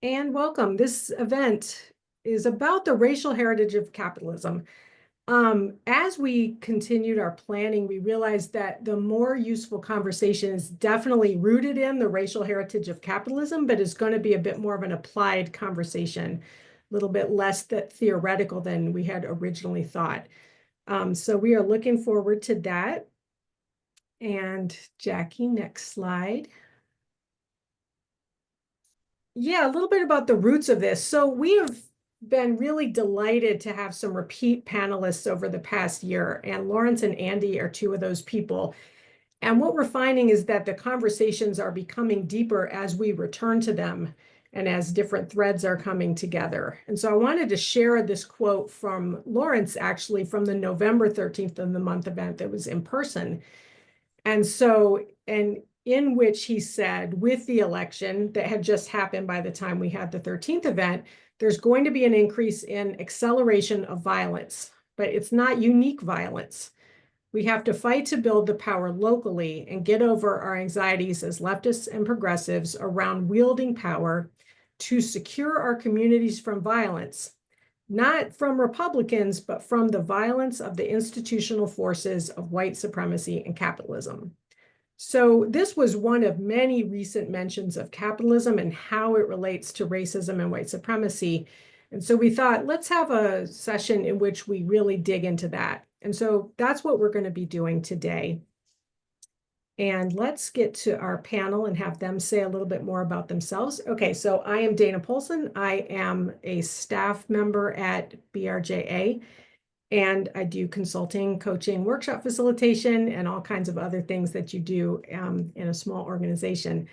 And welcome. This event is about the racial heritage of capitalism. As we continued our planning, we realized that the more useful conversation is definitely rooted in the racial heritage of capitalism, but is going to be a bit more of an applied conversation, a little bit less theoretical than we had originally thought. So we are looking forward to that. And Jackie, next slide. Yeah, a little bit about the roots of this. So we have been really delighted to have some repeat panelists over the past year, and Lawrence and Andy are two of those people. And what we're finding is that the conversations are becoming deeper as we return to them and as different threads are coming together. And so I wanted to share this quote from Lawrence, actually, from the November 13th of the month event that was in person. And so, and in which he said, with the election that had just happened by the time we had the 13th event, there's going to be an increase in acceleration of violence, but it's not unique violence. We have to fight to build the power locally and get over our anxieties as leftists and progressives around wielding power to secure our communities from violence, not from Republicans, but from the violence of the institutional forces of white supremacy and capitalism. So this was one of many recent mentions of capitalism and how it relates to racism and white supremacy. And so we thought, let's have a session in which we really dig into that. And so that's what we're going to be doing today. And let's get to our panel and have them say a little bit more about themselves. Okay, so I am Dana Polson. I am a staff member at BRJA. And I do consulting, coaching, workshop facilitation, and all kinds of other things that you do in a small organization.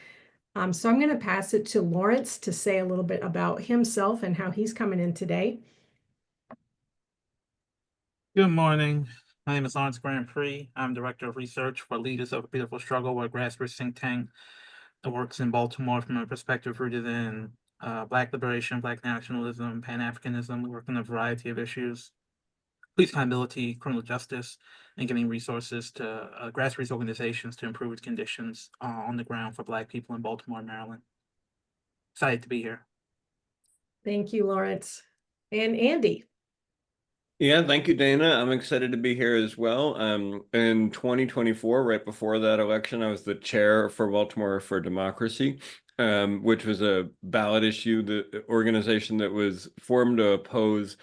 So I'm going to pass it to Lawrence to say a little bit about himself and how he's coming in today. Good morning. My name is Lawrence Grandpre. I'm Director of Research for Leaders of a Beautiful Struggle, a grassroots think tank that works in Baltimore from a perspective rooted in Black liberation, Black nationalism, Pan-Africanism. We work on a variety of issues, police accountability, criminal justice, and giving resources to grassroots organizations to improve conditions on the ground for Black people in Baltimore, Maryland. Excited to be here. Thank you, Lawrence. And Andy. Yeah, thank you, Dana. I'm excited to be here as well. In 2024, right before that election, I was the chair for Baltimore for Democracy, which was a ballot issue, the organization that was formed to oppose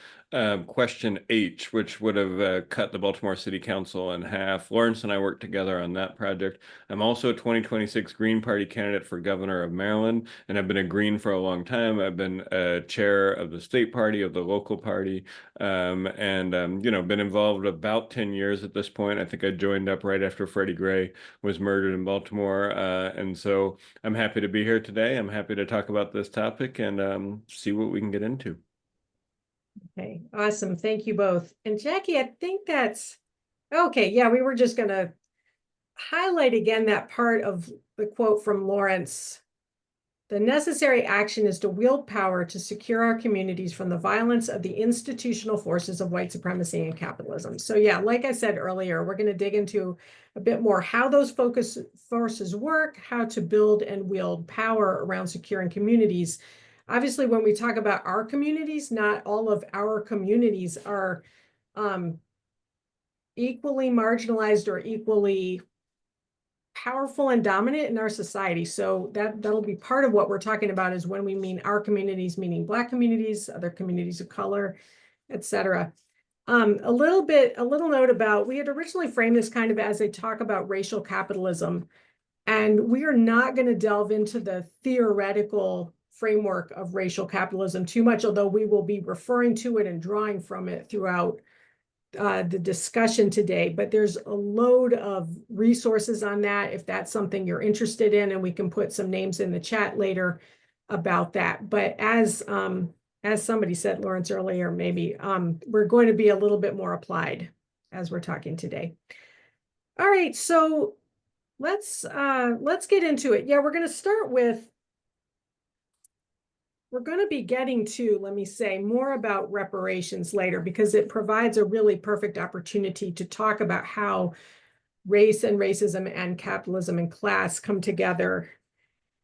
Question H, which would have cut the Baltimore City Council in half. Lawrence and I worked together on that project. I'm also a 2026 Green Party candidate for governor of Maryland, and I've been a Green for a long time. I've been chair of the state party, of the local party, and been involved about 10 years at this point. I think I joined up right after Freddie Gray was murdered in Baltimore, and so I'm happy to be here today. I'm happy to talk about this topic and see what we can get into. Okay, awesome. Thank you both. And Jackie, I think that's okay. Yeah, we were just going to highlight again that part of the quote from Lawrence. The necessary action is to wield power to secure our communities from the violence of the institutional forces of white supremacy and capitalism. So yeah, like I said earlier, we're going to dig into a bit more how those forces work, how to build and wield power around securing communities. Obviously, when we talk about our communities, not all of our communities are equally marginalized or equally powerful and dominant in our society. So that'll be part of what we're talking about is when we mean our communities, meaning Black communities, other communities of color, etc. A little note about, we had originally framed this kind of as a talk about racial capitalism, and we are not going to delve into the theoretical framework of racial capitalism too much, although we will be referring to it and drawing from it throughout the discussion today, but there's a load of resources on that if that's something you're interested in, and we can put some names in the chat later about that. But as somebody said, Lawrence, earlier, maybe we're going to be a little bit more applied as we're talking today. All right, so let's get into it. Yeah, we're going to start with, we're going to be getting to, let me say, more about reparations later, because it provides a really perfect opportunity to talk about how race and racism and capitalism and class come together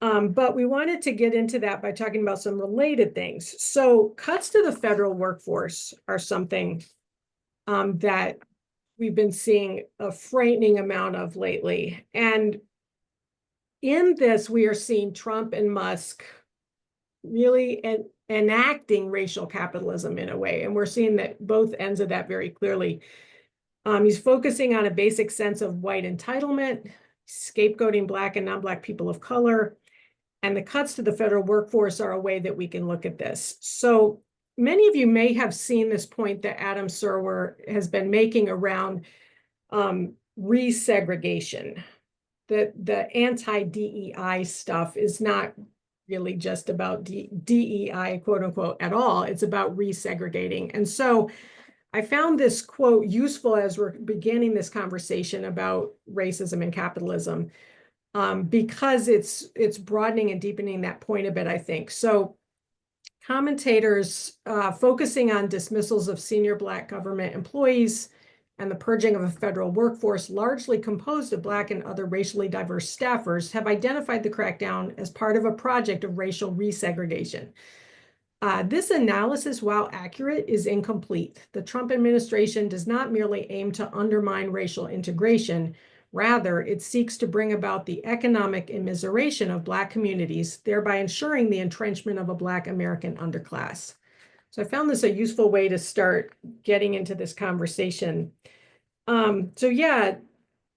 But we wanted to get into that by talking about some related things. So cuts to the federal workforce are something that we've been seeing a frightening amount of lately. And in this, we are seeing Trump and Musk really enacting racial capitalism in a way. And we're seeing that both ends of that very clearly. He's focusing on a basic sense of white entitlement, scapegoating Black and non-Black people of color, and the cuts to the federal workforce are a way that we can look at this. So many of you may have seen this point that Adam Serwer has been making around resegregation. The anti-DEI stuff is not really just about DEI, quote unquote, at all. It's about resegregating. And so I found this quote useful as we're beginning this conversation about racism and capitalism, because it's broadening and deepening that point a bit, I think. So commentators focusing on dismissals of senior Black government employees and the purging of a federal workforce largely composed of Black and other racially diverse staffers have identified the crackdown as part of a project of racial resegregation. This analysis, while accurate, is incomplete. The Trump administration does not merely aim to undermine racial integration. Rather, it seeks to bring about the economic immiseration of Black communities, thereby ensuring the entrenchment of a Black American underclass. So I found this a useful way to start getting into this conversation. So yeah,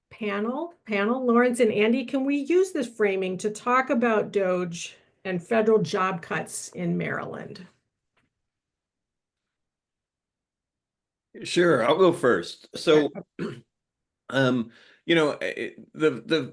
panel, Lawrence and Andy, can we use this framing to talk about DOGE and federal job cuts in Maryland? Sure, I'll go first. So, the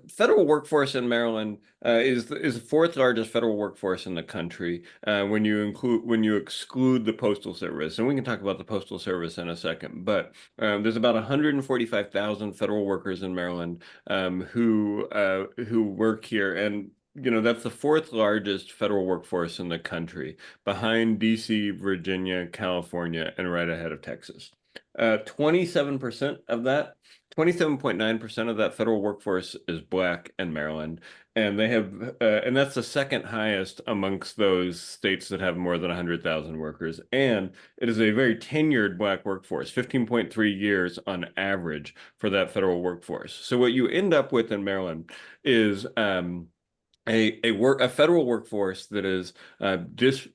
federal workforce in Maryland is the fourth largest federal workforce in the country when you exclude the Postal Service, and we can talk about the Postal Service in a second. But there's about 145,000 federal workers in Maryland who work here, and that's the fourth largest federal workforce in the country, behind DC, Virginia, California, and right ahead of Texas. 27% of that, 27.9% of that federal workforce is Black in Maryland, and they have, and that's the second highest amongst those states that have more than 100,000 workers. And it is a very tenured Black workforce, 15.3 years on average for that federal workforce. So what you end up with in Maryland is a federal workforce that is just,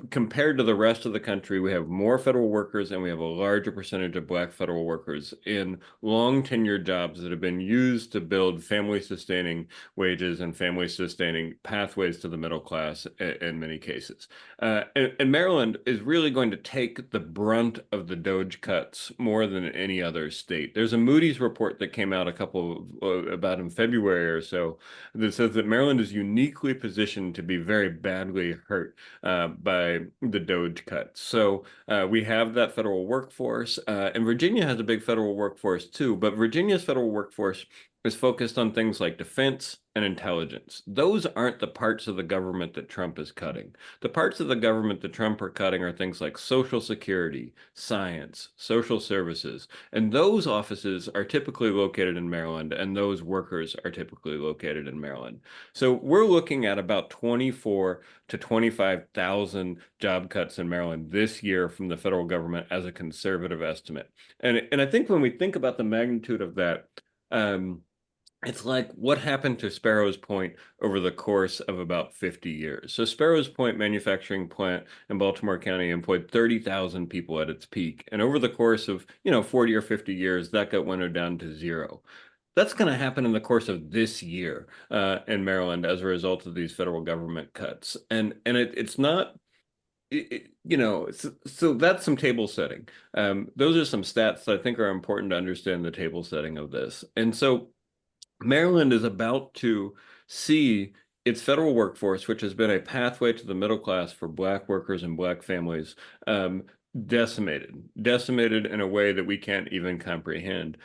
compared to the rest of the country, we have more federal workers and we have a larger percentage of Black federal workers in long tenured jobs that have been used to build family sustaining wages and family sustaining pathways to the middle class in many cases. And Maryland is really going to take the brunt of the DOGE cuts more than any other state. There's a Moody's report that came out about in February or so that says that Maryland is uniquely positioned to be very badly hurt by the DOGE cuts. So we have that federal workforce, and Virginia has a big federal workforce too, but Virginia's federal workforce is focused on things like defense and intelligence. Those aren't the parts of the government that Trump is cutting. The parts of the government that Trump are cutting are things like Social Security, science, social services, and those offices are typically located in Maryland, and those workers are typically located in Maryland. So we're looking at about 24 to 25,000 job cuts in Maryland this year from the federal government as a conservative estimate. And I think when we think about the magnitude of that, it's like what happened to Sparrows Point over the course of about 50 years. So Sparrows Point manufacturing plant in Baltimore County employed 30,000 people at its peak. And over the course of, 40 or 50 years, that got winnowed down to zero. That's going to happen in the course of this year in Maryland as a result of these federal government cuts. And it's not, so that's some table setting. Those are some stats that I think are important to understand the table setting of this. And so Maryland is about to see its federal workforce, which has been a pathway to the middle class for Black workers and Black families, decimated in a way that we can't even comprehend.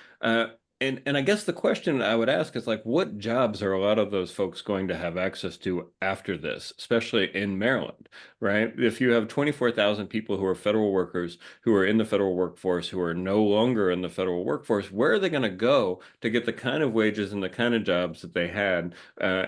And I guess the question I would ask is like, what jobs are a lot of those folks going to have access to after this, especially in Maryland, right? If you have 24,000 people who are federal workers who are in the federal workforce who are no longer in the federal workforce, where are they going to go to get the kind of wages and the kind of jobs that they had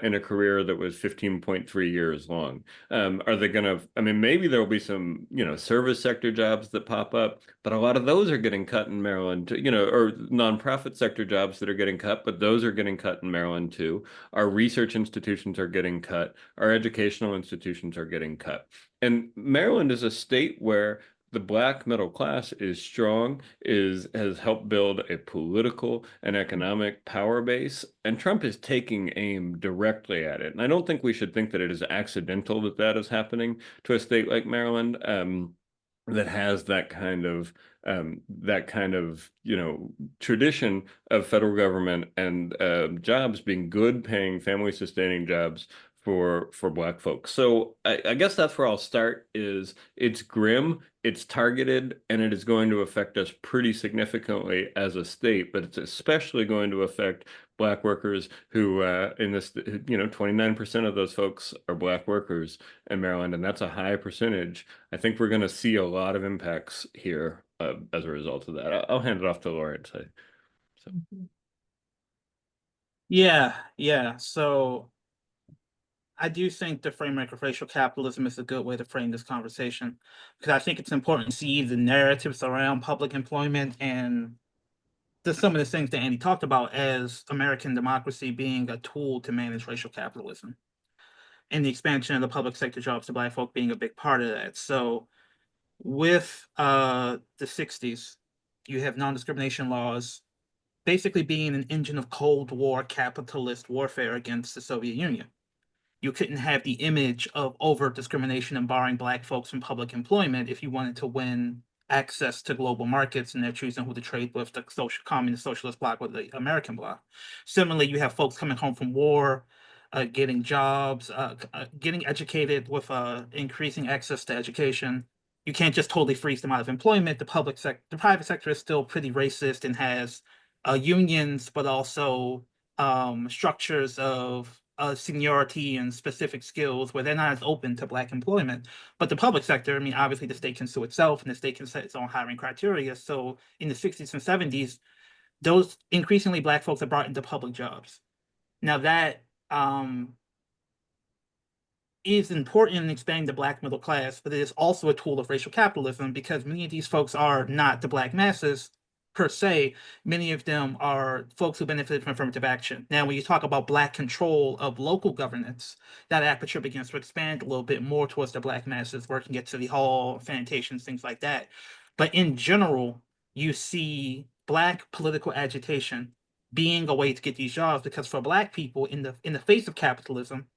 in a career that was 15.3 years long? Are they going to, I mean, maybe there'll be some, service sector jobs that pop up, but a lot of those are getting cut in Maryland, or nonprofit sector jobs that are getting cut, but those are getting cut in Maryland too. Our research institutions are getting cut. Our educational institutions are getting cut. And Maryland is a state where the Black middle class is strong, has helped build a political and economic power base, and Trump is taking aim directly at it. And I don't think we should think that it is accidental that that is happening to a state like Maryland. That has that kind of tradition of federal government and jobs being good paying family sustaining jobs for Black folks. So I guess that's where I'll start. Is it's grim, it's targeted, and it is going to affect us pretty significantly as a state, but it's especially going to affect Black workers who in this 29% of those folks are Black workers in Maryland, and that's a high percentage. I think we're going to see a lot of impacts here as a result of that. I'll hand it off to Lauren. So. Yeah. So I do think the framework of racial capitalism is a good way to frame this conversation, because I think it's important to see the narratives around public employment and some of the things that Andy talked about as American democracy being a tool to manage racial capitalism, and the expansion of the public sector jobs to Black folk being a big part of that. So with the 60s, you have non-discrimination laws basically being an engine of Cold War capitalist warfare against the Soviet Union. You couldn't have the image of overt discrimination and barring Black folks from public employment if you wanted to win access to global markets, and they're choosing who to trade with, the communist socialist bloc or the American bloc. Similarly, you have folks coming home from war, getting jobs, getting educated with increasing access to education. You can't just totally freeze them out of employment. The private sector is still pretty racist and has unions, but also structures of seniority and specific skills where they're not as open to Black employment. But the public sector, I mean, obviously the state can sue itself and the state can set its own hiring criteria. So in the 60s and 70s, those increasingly Black folks are brought into public jobs. Now that is important in expanding the Black middle class, but it is also a tool of racial capitalism, because many of these folks are not the Black masses per se. Many of them are folks who benefited from affirmative action. Now, when you talk about Black control of local governance, that aperture begins to expand a little bit more towards the Black masses working at City Hall, sanitations, things like that. But in general, you see Black political agitation being a way to get these jobs, because for Black people in the face of capitalism,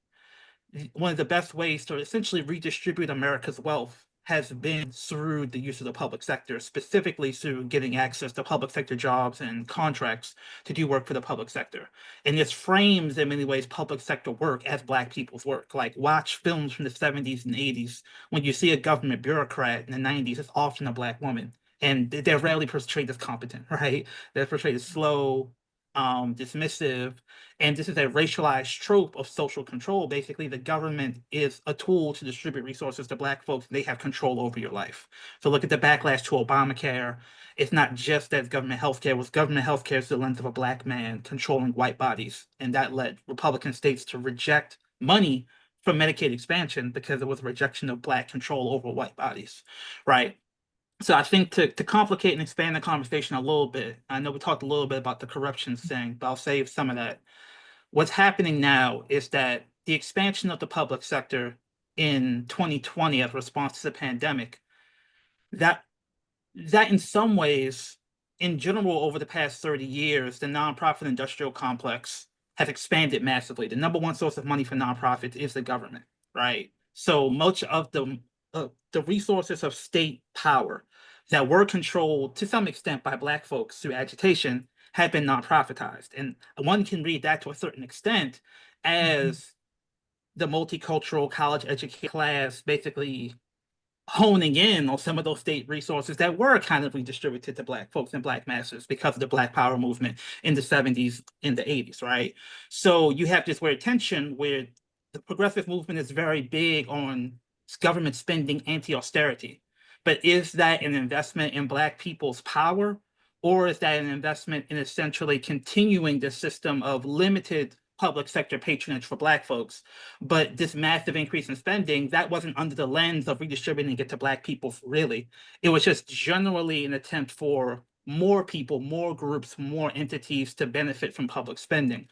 one of the best ways to essentially redistribute America's wealth has been through the use of the public sector, specifically through getting access to public sector jobs and contracts to do work for the public sector. And this frames, in many ways, public sector work as Black people's work. Like, watch films from the 70s and 80s. When you see a government bureaucrat in the 90s, it's often a Black woman. And they're rarely portrayed as competent, right? They're portrayed as slow, dismissive, and this is a racialized trope of social control. Basically, the government is a tool to distribute resources to Black folks. They have control over your life. So look at the backlash to Obamacare. It's not just that government healthcare was government healthcare through the lens of a Black man controlling white bodies, and that led Republican states to reject money from Medicaid expansion because it was a rejection of Black control over white bodies, right? So I think to complicate and expand the conversation a little bit, I know we talked a little bit about the corruption thing, but I'll save some of that. What's happening now is that the expansion of the public sector in 2020 as a response to the pandemic, that in some ways, in general, over the past 30 years, the nonprofit industrial complex has expanded massively. The number one source of money for nonprofits is the government, right? So much of the resources of state power that were controlled to some extent by Black folks through agitation have been nonprofitized. And one can read that to a certain extent as the multicultural college educated class basically honing in on some of those state resources that were kind of redistributed to Black folks and Black masses because of the Black Power movement in the 70s, in the 80s, right? So you have this weird tension where the progressive movement is very big on government spending, anti-austerity. But is that an investment in Black people's power, or is that an investment in essentially continuing the system of limited public sector patronage for Black folks? But this massive increase in spending, that wasn't under the lens of redistributing it to Black people, really. It was just generally an attempt for more people, more groups, more entities to benefit from public spending.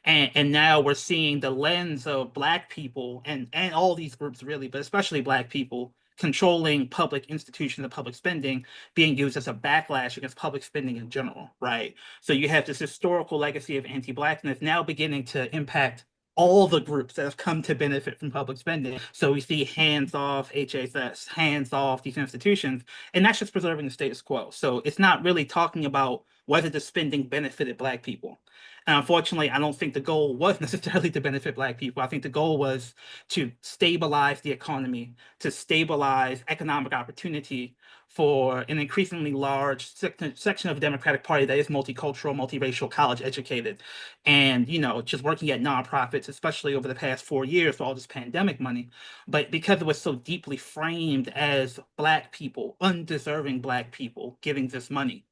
And now we're seeing the lens of Black people and all these groups really, but especially Black people, controlling public institutions and public spending being used as a backlash against public spending in general, right? So you have this historical legacy of anti-Blackness now beginning to impact all the groups that have come to benefit from public spending. So we see hands off HHS, hands off these institutions, and that's just preserving the status quo. So it's not really talking about whether the spending benefited Black people. And unfortunately, I don't think the goal was necessarily to benefit Black people. I think the goal was to stabilize the economy, to stabilize economic opportunity for an increasingly large section of the Democratic Party that is multicultural, multiracial, college educated, and just working at nonprofits, especially over the past 4 years for all this pandemic money. But because it was so deeply framed as Black people, undeserving Black people giving this money,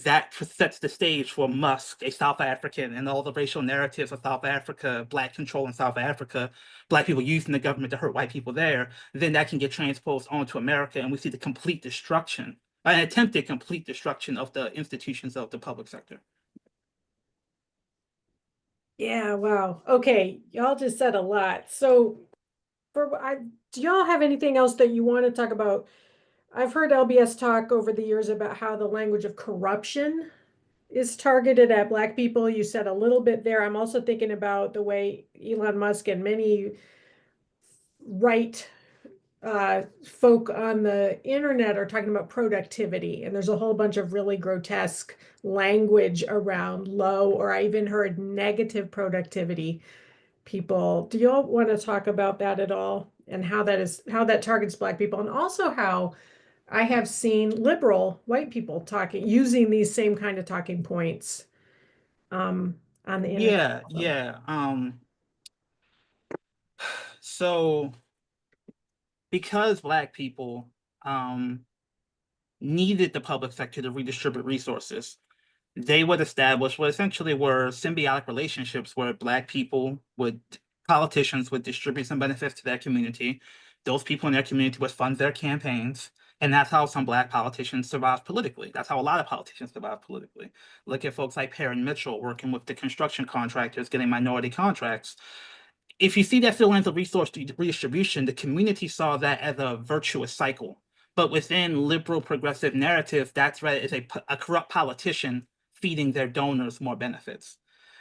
that sets the stage for Musk, a South African, and all the racial narratives of South Africa, Black control in South Africa, Black people using the government to hurt white people there. Then that can get transposed onto America, and we see the complete destruction, an attempted complete destruction of the institutions of the public sector. Yeah, wow. Okay, y'all just said a lot. So do y'all have anything else that you want to talk about? I've heard LBS talk over the years about how the language of corruption is targeted at Black people. You said a little bit there. I'm also thinking about the way Elon Musk and many right folk on the internet are talking about productivity. And there's a whole bunch of really grotesque language around low, or I even heard negative productivity people. Do you all want to talk about that at all? And how that targets Black people, and also how I have seen liberal white people using these same kind of talking points on the internet. Yeah. So because Black people needed the public sector to redistribute resources, they would establish what essentially were symbiotic relationships where politicians would distribute some benefits to their community. Those people in their community would fund their campaigns. And that's how some Black politicians survived politically. That's how a lot of politicians survived politically. Look at folks like Perrin Mitchell working with the construction contractors, getting minority contracts. If you see that through the lens of resource redistribution, the community saw that as a virtuous cycle. But within liberal progressive narrative, that's read as a corrupt politician feeding their donors more benefits.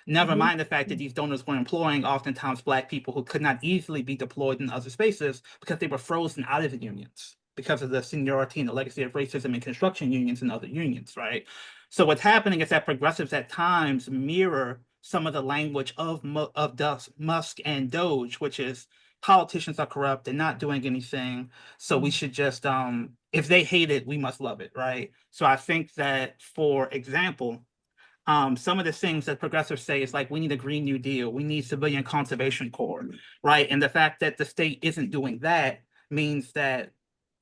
Never mind the fact that these donors were employing oftentimes Black people who could not easily be deployed in other spaces because they were frozen out of the unions because of the seniority and the legacy of racism in construction unions and other unions, right? So what's happening is that progressives at times mirror some of the language of Musk and Doge, which is politicians are corrupt, they're not doing anything, so we should just, if they hate it, we must love it, right? So I think that, for example, some of the things that progressives say is like, we need a Green New Deal, we need Civilian Conservation Corps, right? And the fact that the state isn't doing that means that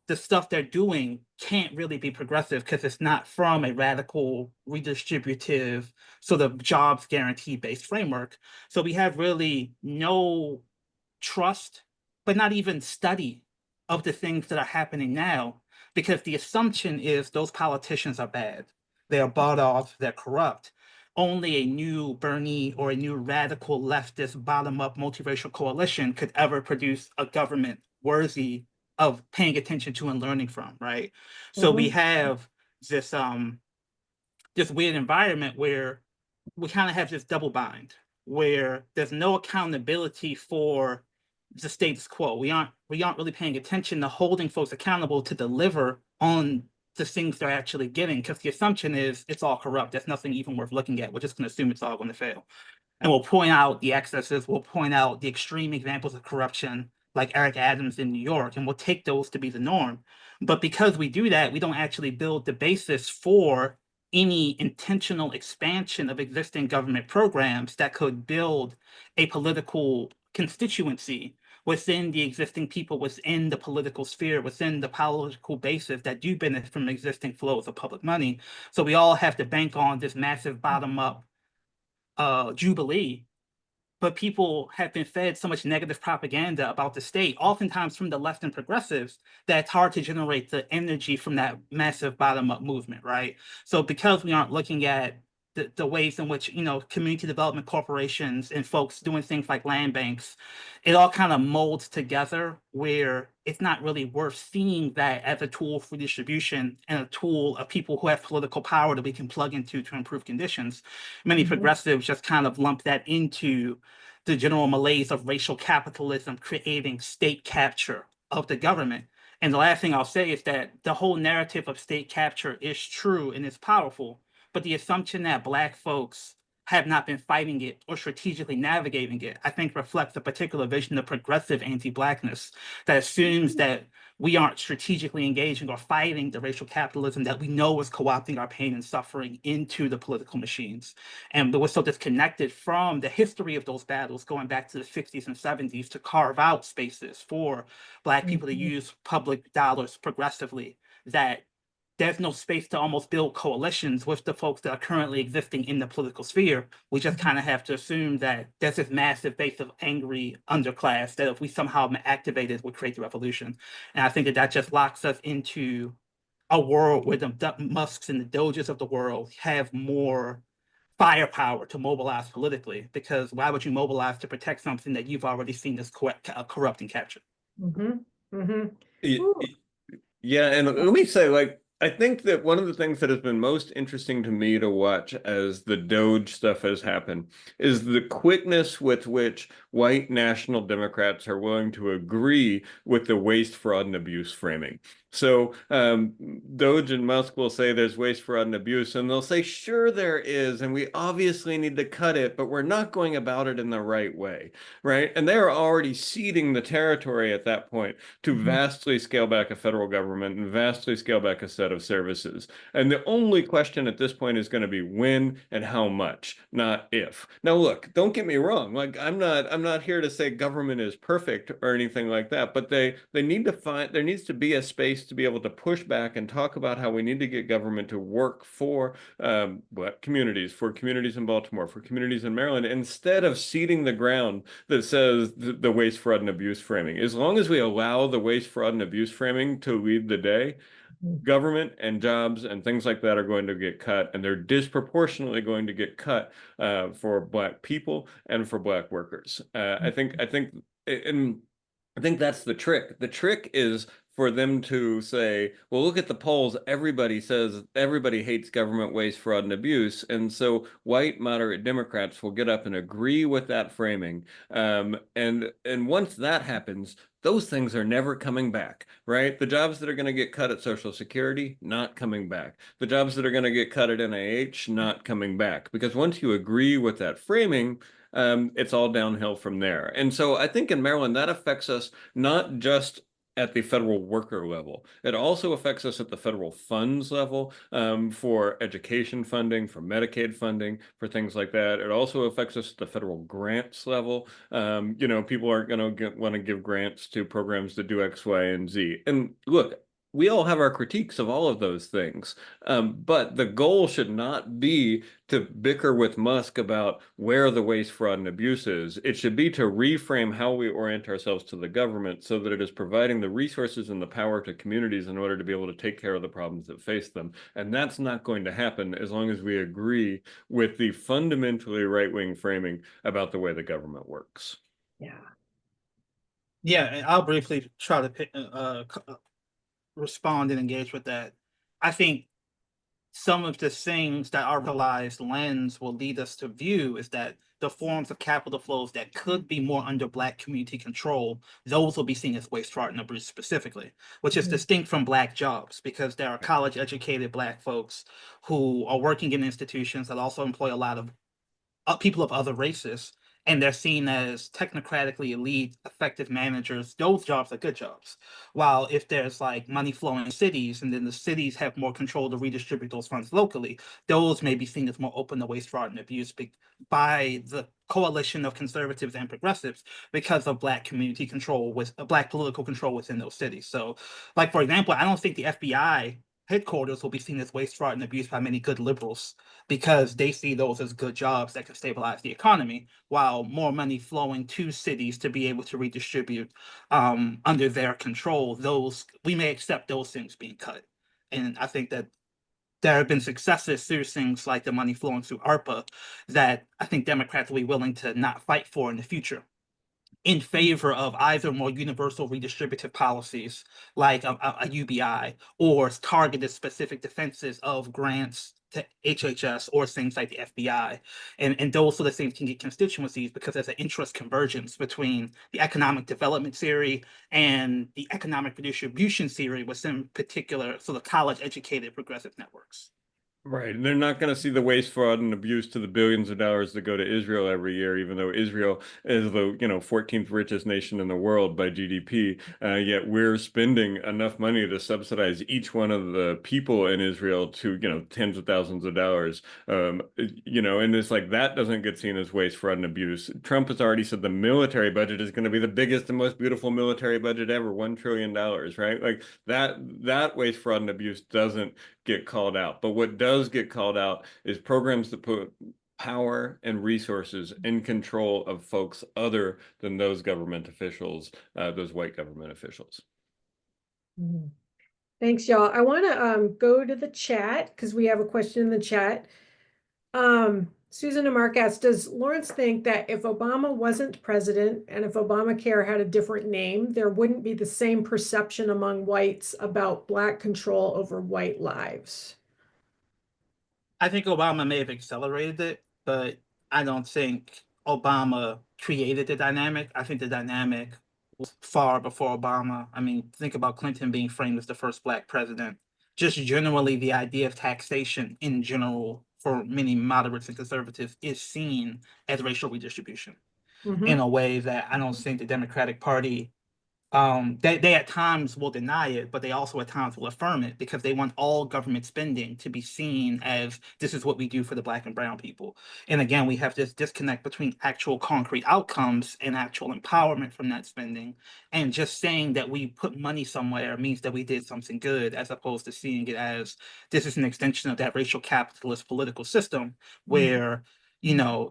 the stuff they're doing can't really be progressive because it's not from a radical, redistributive, sort of jobs guarantee-based framework. So we have really no trust, but not even study of the things that are happening now, because the assumption is those politicians are bad. They are bought off, they're corrupt. Only a new Bernie or a new radical leftist bottom-up multiracial coalition could ever produce a government worthy of paying attention to and learning from, right? So we have this weird environment where we kind of have this double bind, where there's no accountability for the status quo. We aren't really paying attention to holding folks accountable to deliver on the things they're actually getting, because the assumption is it's all corrupt. There's nothing even worth looking at. We're just going to assume it's all going to fail. And we'll point out the excesses, we'll point out the extreme examples of corruption, like Eric Adams in New York, and we'll take those to be the norm. But because we do that, we don't actually build the basis for any intentional expansion of existing government programs that could build a political constituency within the existing people, within the political sphere, within the political bases that do benefit from existing flows of public money. So we all have to bank on this massive bottom-up jubilee. But people have been fed so much negative propaganda about the state, oftentimes from the left and progressives, that it's hard to generate the energy from that massive bottom-up movement, right? So because we aren't looking at the ways in which, you know, community development corporations and folks doing things like land banks, it all kind of molds together where it's not really worth seeing that as a tool for distribution and a tool of people who have political power that we can plug into to improve conditions. Many progressives just kind of lump that into the general malaise of racial capitalism creating state capture of the government. And the last thing I'll say is that the whole narrative of state capture is true and is powerful, but the assumption that Black folks have not been fighting it or strategically navigating it, I think reflects a particular vision of progressive anti-Blackness that assumes that we aren't strategically engaging or fighting the racial capitalism that we know is co-opting our pain and suffering into the political machines. And we're so disconnected from the history of those battles going back to the 60s and 70s to carve out spaces for Black people to use public dollars progressively, that there's no space to almost build coalitions with the folks that are currently existing in the political sphere. We just kind of have to assume that there's this massive base of angry underclass that if we somehow activate it, will create the revolution. And I think that that just locks us into a world where the Musks and the Doges of the world have more firepower to mobilize politically, because why would you mobilize to protect something that you've already seen as corrupt and captured? Yeah, and let me say, like, I think that one of the things that has been most interesting to me to watch as the Doge stuff has happened is the quickness with which white national Democrats are willing to agree with the waste, fraud, and abuse framing. So Doge and Musk will say there's waste, fraud, and abuse, and they'll say, sure, there is, and we obviously need to cut it, but we're not going about it in the right way, right? And they're already ceding the territory at that point to vastly scale back a federal government and vastly scale back a set of services. And the only question at this point is going to be when and how much, not if. Now, look, don't get me wrong. Like, I'm not here to say government is perfect or anything like that, but they need to find, there needs to be a space to be able to push back and talk about how we need to get government to work for Black communities, for communities in Baltimore, for communities in Maryland, instead of ceding the ground that says the waste, fraud, and abuse framing. As long as we allow the waste, fraud, and abuse framing to lead the day, government and jobs and things like that are going to get cut, and they're disproportionately going to get cut for Black people and for Black workers. I think that's the trick. The trick is for them to say, well, look at the polls. Everybody says everybody hates government, waste, fraud, and abuse. And so white moderate Democrats will get up and agree with that framing. And once that happens, those things are never coming back, right? The jobs that are going to get cut at Social Security, not coming back. The jobs that are going to get cut at NIH, not coming back. Because once you agree with that framing, it's all downhill from there. And so I think in Maryland, that affects us not just at the federal worker level. It also affects us at the federal funds level for education funding, for Medicaid funding, for things like that. It also affects us at the federal grants level. You know, people aren't going to want to give grants to programs that do X, Y, and Z. And look, we all have our critiques of all of those things, but the goal should not be to bicker with Musk about where the waste, fraud, and abuse is. It should be to reframe how we orient ourselves to the government so that it is providing the resources and the power to communities in order to be able to take care of the problems that face them. And that's not going to happen as long as we agree with the fundamentally right-wing framing about the way the government works. Yeah, I'll briefly try to respond and engage with that. I think some of the things that our realized lens will lead us to view is that the forms of capital flows that could be more under Black community control, those will be seen as waste, fraud, and abuse specifically, which is distinct from Black jobs, because there are college-educated Black folks who are working in institutions that also employ a lot of people of other races, and they're seen as technocratically elite, effective managers, those jobs are good jobs. While if there's like money flowing in cities and then the cities have more control to redistribute those funds locally, those may be seen as more open to waste, fraud, and abuse by the coalition of conservatives and progressives because of Black community control with Black political control within those cities. So, like, for example, I don't think the FBI headquarters will be seen as waste, fraud, and abuse by many good liberals because they see those as good jobs that can stabilize the economy, while more money flowing to cities to be able to redistribute under their control, those we may accept those things being cut. And I think that there have been successes through things like the money flowing through ARPA that I think Democrats will be willing to not fight for in the future in favor of either more universal redistributive policies like a UBI or targeted specific defenses of grants to HHS or things like the FBI. And those sort of things can get constituencies because there's an interest convergence between the economic development theory and the economic redistribution theory within particular sort of college-educated progressive networks. Right. And they're not going to see the waste, fraud, and abuse to the billions of dollars that go to Israel every year, even though Israel is the, 14th richest nation in the world by GDP. Yet we're spending enough money to subsidize each one of the people in Israel to, tens of thousands of dollars. And it's like that doesn't get seen as waste, fraud, and abuse. Trump has already said the military budget is going to be the biggest and most beautiful military budget ever, $1 trillion, right? Like that waste, fraud, and abuse doesn't get called out. But what does get called out is programs that put power and resources in control of folks other than those government officials, those white government officials. Thanks, y'all. I want to go to the chat because we have a question in the chat. Susan and Mark asked, does Lawrence think that if Obama wasn't president and if Obamacare had a different name, there wouldn't be the same perception among whites about Black control over white lives? I think Obama may have accelerated it, but I don't think Obama created the dynamic. I think the dynamic was far before Obama. I mean, think about Clinton being framed as the first Black president. Just generally, the idea of taxation in general for many moderates and conservatives is seen as racial redistribution in a way that I don't think the Democratic Party they at times will deny it, but they also at times will affirm it because they want all government spending to be seen as this is what we do for the Black and brown people. And again, we have this disconnect between actual concrete outcomes and actual empowerment from that spending. And just saying that we put money somewhere means that we did something good, as opposed to seeing it as this is an extension of that racial capitalist political system where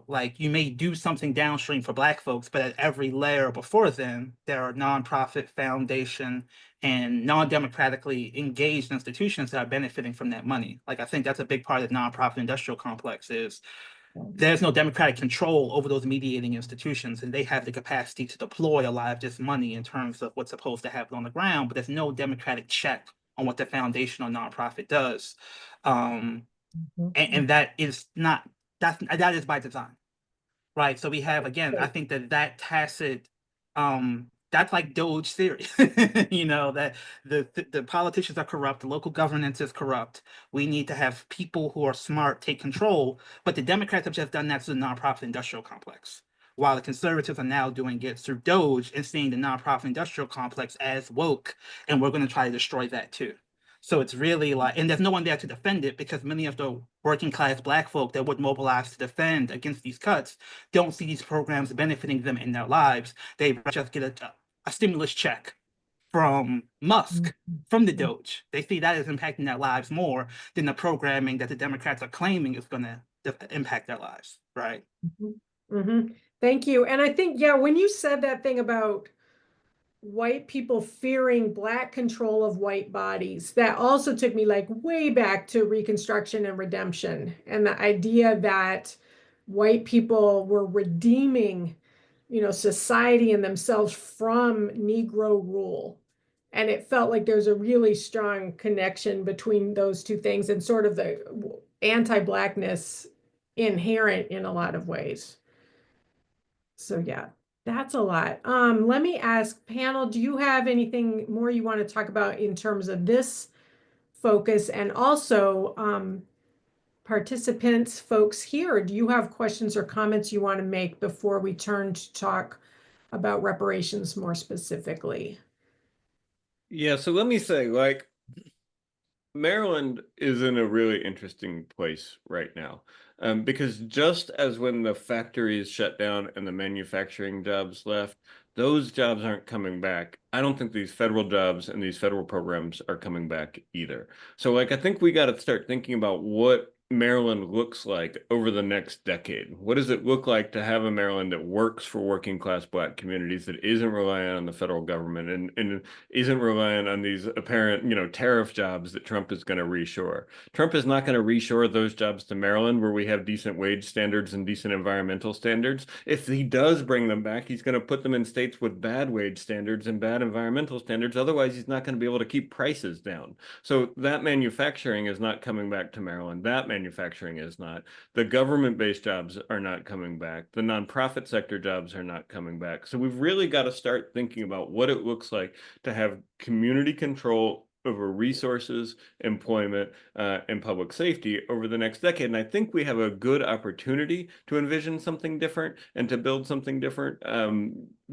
like you may do something downstream for Black folks, but at every layer before then, there are nonprofit, foundation, and non-democratically engaged institutions that are benefiting from that money. Like I think that's a big part of the nonprofit industrial complex is there's no democratic control over those mediating institutions, and they have the capacity to deploy a lot of this money in terms of what's supposed to happen on the ground, but there's no democratic check on what the foundation or nonprofit does. And that is not that is by design, right? So we have, again, I think that tacit, that's like Doge theory, that the politicians are corrupt, the local governance is corrupt. We need to have people who are smart take control, but the Democrats have just done that to the nonprofit industrial complex, while the conservatives are now doing it through Doge and seeing the nonprofit industrial complex as woke, and we're going to try to destroy that too. So it's really like, and there's no one there to defend it because many of the working class Black folk that would mobilize to defend against these cuts don't see these programs benefiting them in their lives. They just get a stimulus check from Musk, from the Doge. They see that as impacting their lives more than the programming that the Democrats are claiming is going to impact their lives, right? Thank you. And I think, yeah, when you said that thing about white people fearing Black control of white bodies, that also took me like way back to Reconstruction and Redemption, and the idea that white people were redeeming, society and themselves from Negro rule. And it felt like there's a really strong connection between those two things and sort of the anti-Blackness inherent in a lot of ways. So yeah. That's a lot. Let me ask panel, do you have anything more you want to talk about in terms of this focus? And also, participants, folks here, do you have questions or comments you want to make before we turn to talk about reparations more specifically? Yeah, so let me say, like, Maryland is in a really interesting place right now. Because just as when the factories shut down and the manufacturing jobs left, those jobs aren't coming back. I don't think these federal jobs and these federal programs are coming back either. So, like, I think we got to start thinking about what Maryland looks like over the next decade. What does it look like to have a Maryland that works for working class Black communities, that isn't reliant on the federal government and isn't reliant on these apparent, tariff jobs that Trump is going to reshore. Trump is not going to reshore those jobs to Maryland where we have decent wage standards and decent environmental standards. If he does bring them back, he's going to put them in states with bad wage standards and bad environmental standards. Otherwise, he's not going to be able to keep prices down. So that manufacturing is not coming back to Maryland. That manufacturing is not. The government-based jobs are not coming back. The nonprofit sector jobs are not coming back. So we've really got to start thinking about what it looks like to have community control over resources, employment, and public safety over the next decade. And I think we have a good opportunity to envision something different and to build something different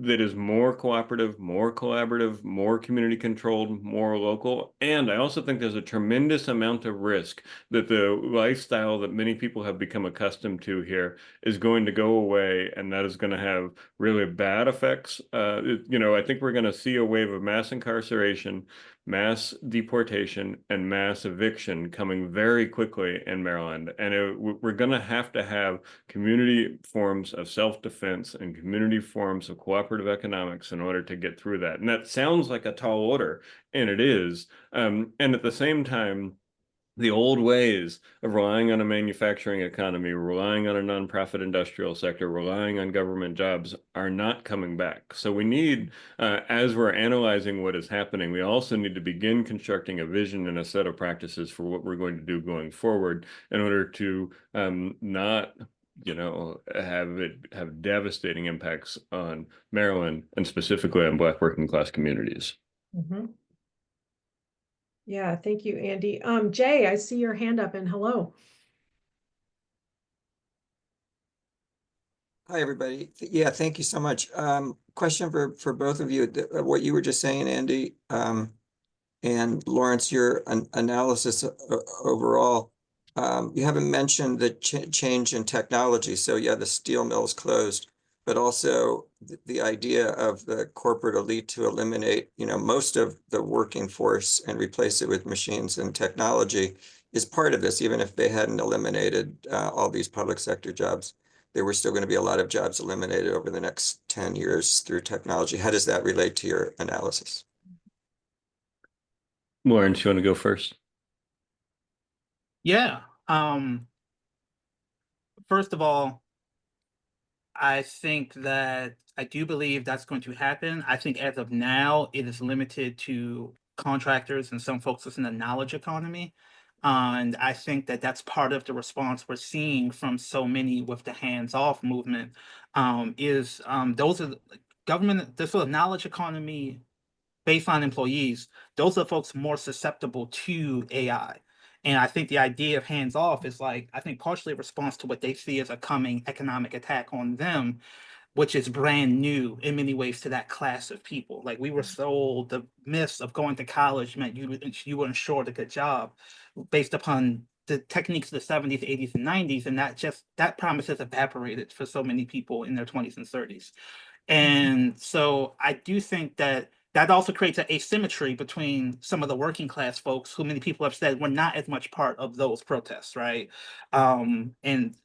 that is more cooperative, more collaborative, more community controlled, more local. And I also think there's a tremendous amount of risk that the lifestyle that many people have become accustomed to here is going to go away, and that is going to have really bad effects. I think we're going to see a wave of mass incarceration, mass deportation, and mass eviction coming very quickly in Maryland. And we're going to have community forms of self-defense and community forms of cooperative economics in order to get through that. And that sounds like a tall order, and it is. And at the same time, the old ways of relying on a manufacturing economy, relying on a nonprofit industrial sector, relying on government jobs are not coming back. So we need, as we're analyzing what is happening, we also need to begin constructing a vision and a set of practices for what we're going to do going forward in order to not have devastating impacts on Maryland and specifically on Black working class communities. Mm-hmm. Yeah, thank you, Andy. Jay, I see your hand up, and hello. Hi, everybody. Yeah, thank you so much. Question for both of you. What you were just saying, Andy, and Lawrence, your analysis overall. You haven't mentioned the change in technology. So yeah, the steel mill's closed, but also the idea of the corporate elite to eliminate, most of the working force and replace it with machines and technology is part of this. Even if they hadn't eliminated all these public sector jobs, there were still going to be a lot of jobs eliminated over the next 10 years through technology. How does that relate to your analysis? Lawrence, you want to go first? Yeah. First of all, I think that I do believe that's going to happen. I think as of now, it is limited to contractors and some folks in the knowledge economy. And I think that that's part of the response we're seeing from so many with the hands-off movement. Those are the government, this sort of knowledge economy baseline employees, those are folks more susceptible to AI. And I think the idea of hands off is like, I think partially a response to what they see as a coming economic attack on them, which is brand new in many ways to that class of people. Like we were sold the myths of going to college meant you were ensured a good job based upon the techniques of the 70s, 80s, and 90s. And that promise has evaporated for so many people in their 20s and 30s. And so I do think that also creates an asymmetry between some of the working class folks who many people have said were not as much part of those protests, right? And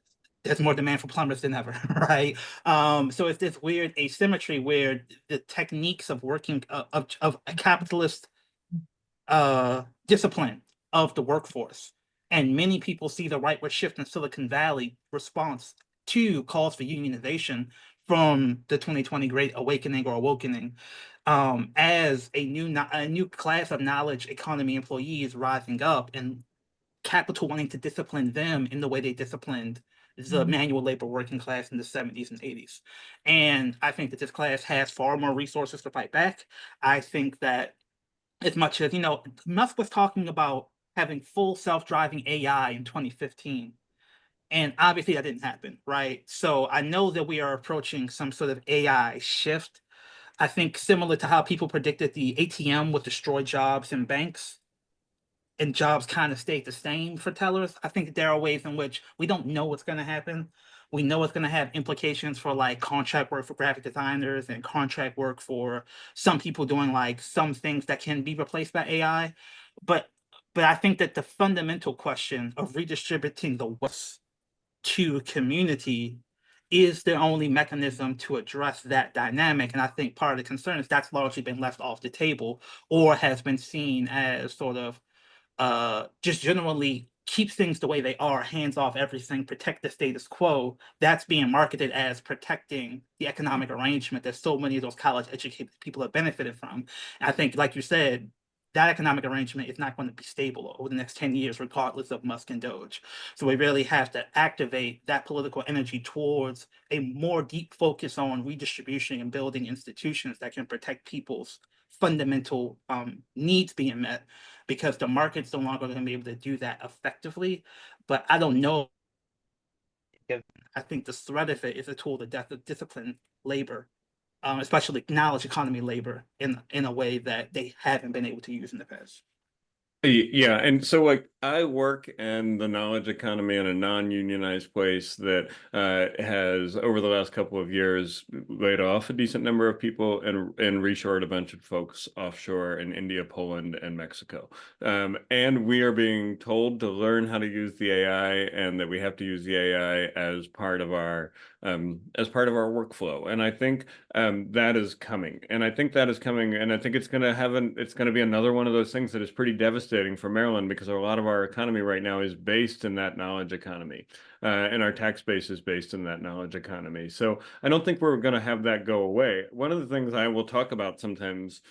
there's more demand for plumbers than ever, right? So it's this weird asymmetry where the techniques of working of a capitalist discipline of the workforce, and many people see the rightward shift in Silicon Valley response to calls for unionization from the 2020 Great Awakening or Awokening as a new class of knowledge economy employees rising up, and capital wanting to discipline them in the way they disciplined the manual labor working class in the 70s and 80s. And I think that this class has far more resources to fight back. I think that as much as, Musk was talking about having full self-driving AI in 2015. And obviously that didn't happen, right? So I know that we are approaching some sort of AI shift. I think similar to how people predicted the ATM would destroy jobs in banks, and jobs kind of stayed the same for tellers. I think there are ways in which we don't know what's going to happen. We know it's going to have implications for like contract work for graphic designers and contract work for some people doing like some things that can be replaced by AI. But I think that the fundamental question of redistributing the wealth to community is the only mechanism to address that dynamic. And I think part of the concern is that's largely been left off the table or has been seen as sort of just generally keep things the way they are, hands off everything, protect the status quo. That's being marketed as protecting the economic arrangement that so many of those college educated people have benefited from. And I think, like you said, that economic arrangement is not going to be stable over the next 10 years, regardless of Musk and Doge. So we really have to activate that political energy towards a more deep focus on redistribution and building institutions that can protect people's fundamental needs being met, because the market's no longer going to be able to do that effectively. But I don't know. I think the threat of it is a tool to discipline labor, especially knowledge economy labor, in a way that they haven't been able to use in the past. Yeah, and so like I work in the knowledge economy in a non-unionized place that has over the last couple of years laid off a decent number of people and reshored a bunch of folks offshore in India, Poland, and Mexico. And we are being told to learn how to use the AI and that we have to use the AI as part of our workflow. And I think that is coming. And I think that is coming. And I think it's going to be another one of those things that is pretty devastating for Maryland, because a lot of our economy right now is based in that knowledge economy, and our tax base is based in that knowledge economy. So I don't think we're going to have that go away. One of the things I will talk about sometimes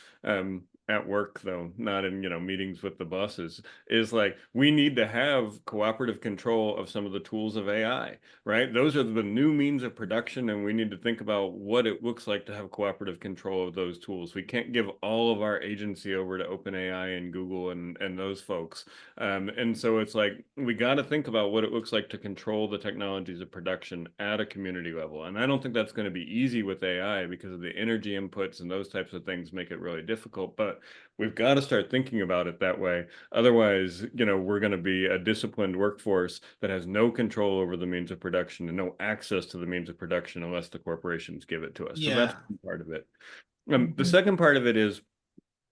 at work, though, not in, meetings with the bosses, is like we need to have cooperative control of some of the tools of AI, right? Those are the new means of production, and we need to think about what it looks like to have cooperative control of those tools. We can't give all of our agency over to OpenAI and Google and those folks. And so it's like we got to think about what it looks like to control the technologies of production at a community level. And I don't think that's going to be easy with AI because of the energy inputs and those types of things make it really difficult. But we've got to start thinking about it that way. Otherwise, we're going to be a disciplined workforce that has no control over the means of production and no access to the means of production unless the corporations give it to us. So that's part of it. The second part of it is,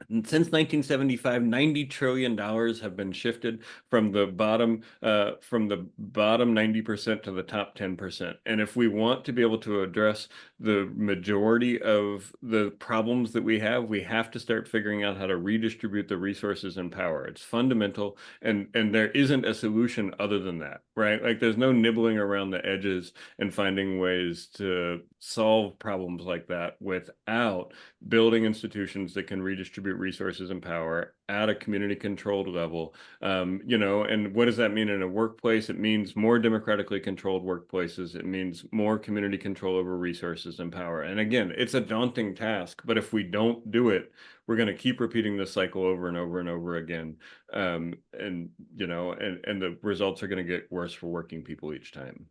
since 1975, $90 trillion have been shifted from the bottom 90% to the top 10%. And if we want to be able to address the majority of the problems that we have to start figuring out how to redistribute the resources and power. It's fundamental, and there isn't a solution other than that, right? Like there's no nibbling around the edges and finding ways to solve problems like that without building institutions that can redistribute resources and power at a community controlled level. And what does that mean in a workplace? It means more democratically controlled workplaces. It means more community control over resources and power. And again, it's a daunting task, but if we don't do it, we're going to keep repeating this cycle over and over and over again. And the results are going to get worse for working people each time.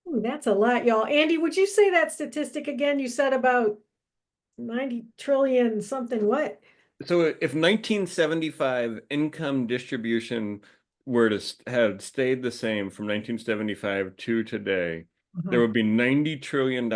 Ooh, that's a lot, y'all. Andy, would you say that statistic again? You said about 90 trillion something what? So if 1975 income distribution were to have stayed the same from 1975 to today, there would be $90 trillion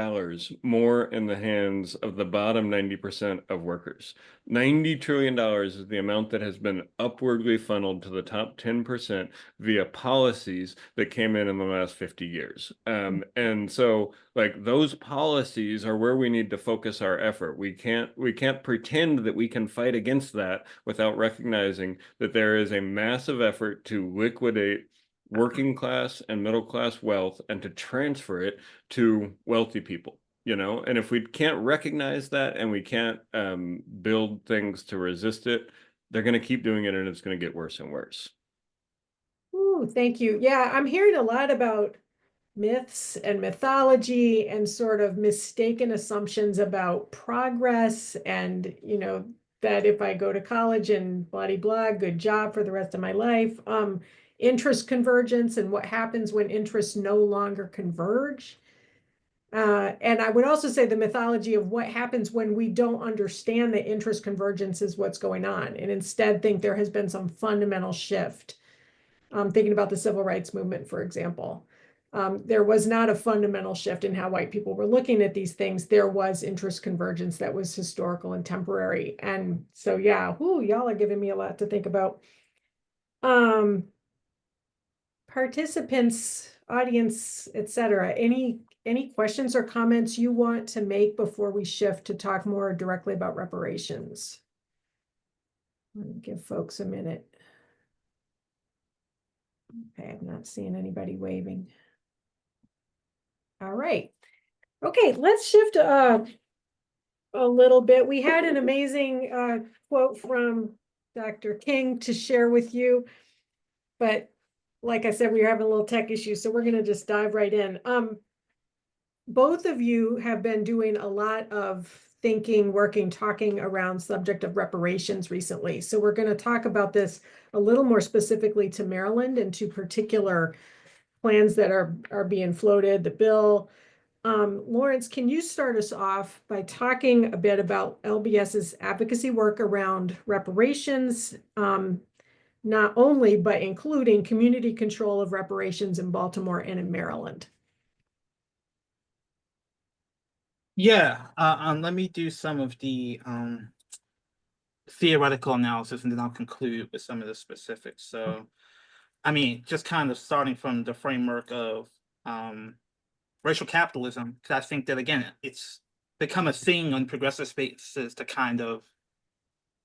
more in the hands of the bottom 90% of workers. $90 trillion is the amount that has been upwardly funneled to the top 10% via policies that came in the last 50 years. And so like those policies are where we need to focus our effort. We can't pretend that we can fight against that without recognizing that there is a massive effort to liquidate working class and middle class wealth and to transfer it to wealthy people, and if we can't recognize that and we can't build things to resist it, they're going to keep doing it, and it's going to get worse and worse. Ooh, thank you. Yeah, I'm hearing a lot about myths and mythology and sort of mistaken assumptions about progress and, that if I go to college and blah, de blah, good job for the rest of my life. Interest convergence and what happens when interests no longer converge. And I would also say the mythology of what happens when we don't understand that interest convergence is what's going on, and instead think there has been some fundamental shift. Thinking about the civil rights movement, for example. There was not a fundamental shift in how white people were looking at these things. There was interest convergence that was historical and temporary. And so, yeah, y'all are giving me a lot to think about. Participants, audience, etc. Any questions or comments you want to make before we shift to talk more directly about reparations? Give folks a minute. Okay, I'm not seeing anybody waving. All right. Okay, let's shift a little bit. We had an amazing quote from Dr. King to share with you, but like I said, we were having a little tech issue, so we're going to just dive right in. Both of you have been doing a lot of thinking, working, talking around subject of reparations recently. So we're going to talk about this a little more specifically to Maryland and to particular plans that are being floated, the bill. Lawrence, can you start us off by talking a bit about LBS's advocacy work around reparations, not only, but including community control of reparations in Baltimore and in Maryland? Yeah, let me do some of the theoretical analysis, and then I'll conclude with some of the specifics. So, I mean, just kind of starting from the framework of racial capitalism, because I think that, again, it's become a thing on progressive spaces to kind of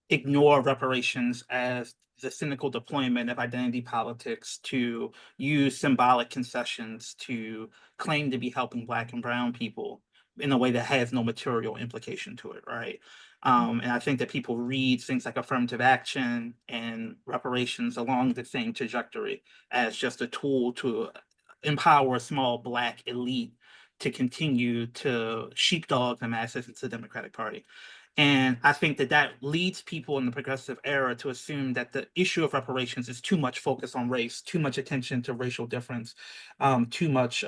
ignore reparations as the cynical deployment of identity politics, to use symbolic concessions to claim to be helping Black and Brown people in a way that has no material implication to it, right? And I think that people read things like affirmative action and reparations along the same trajectory as just a tool to empower a small Black elite to continue to sheepdog the masses into the Democratic Party. And I think that that leads people in the progressive era to assume that the issue of reparations is too much focus on race, too much attention to racial difference, too much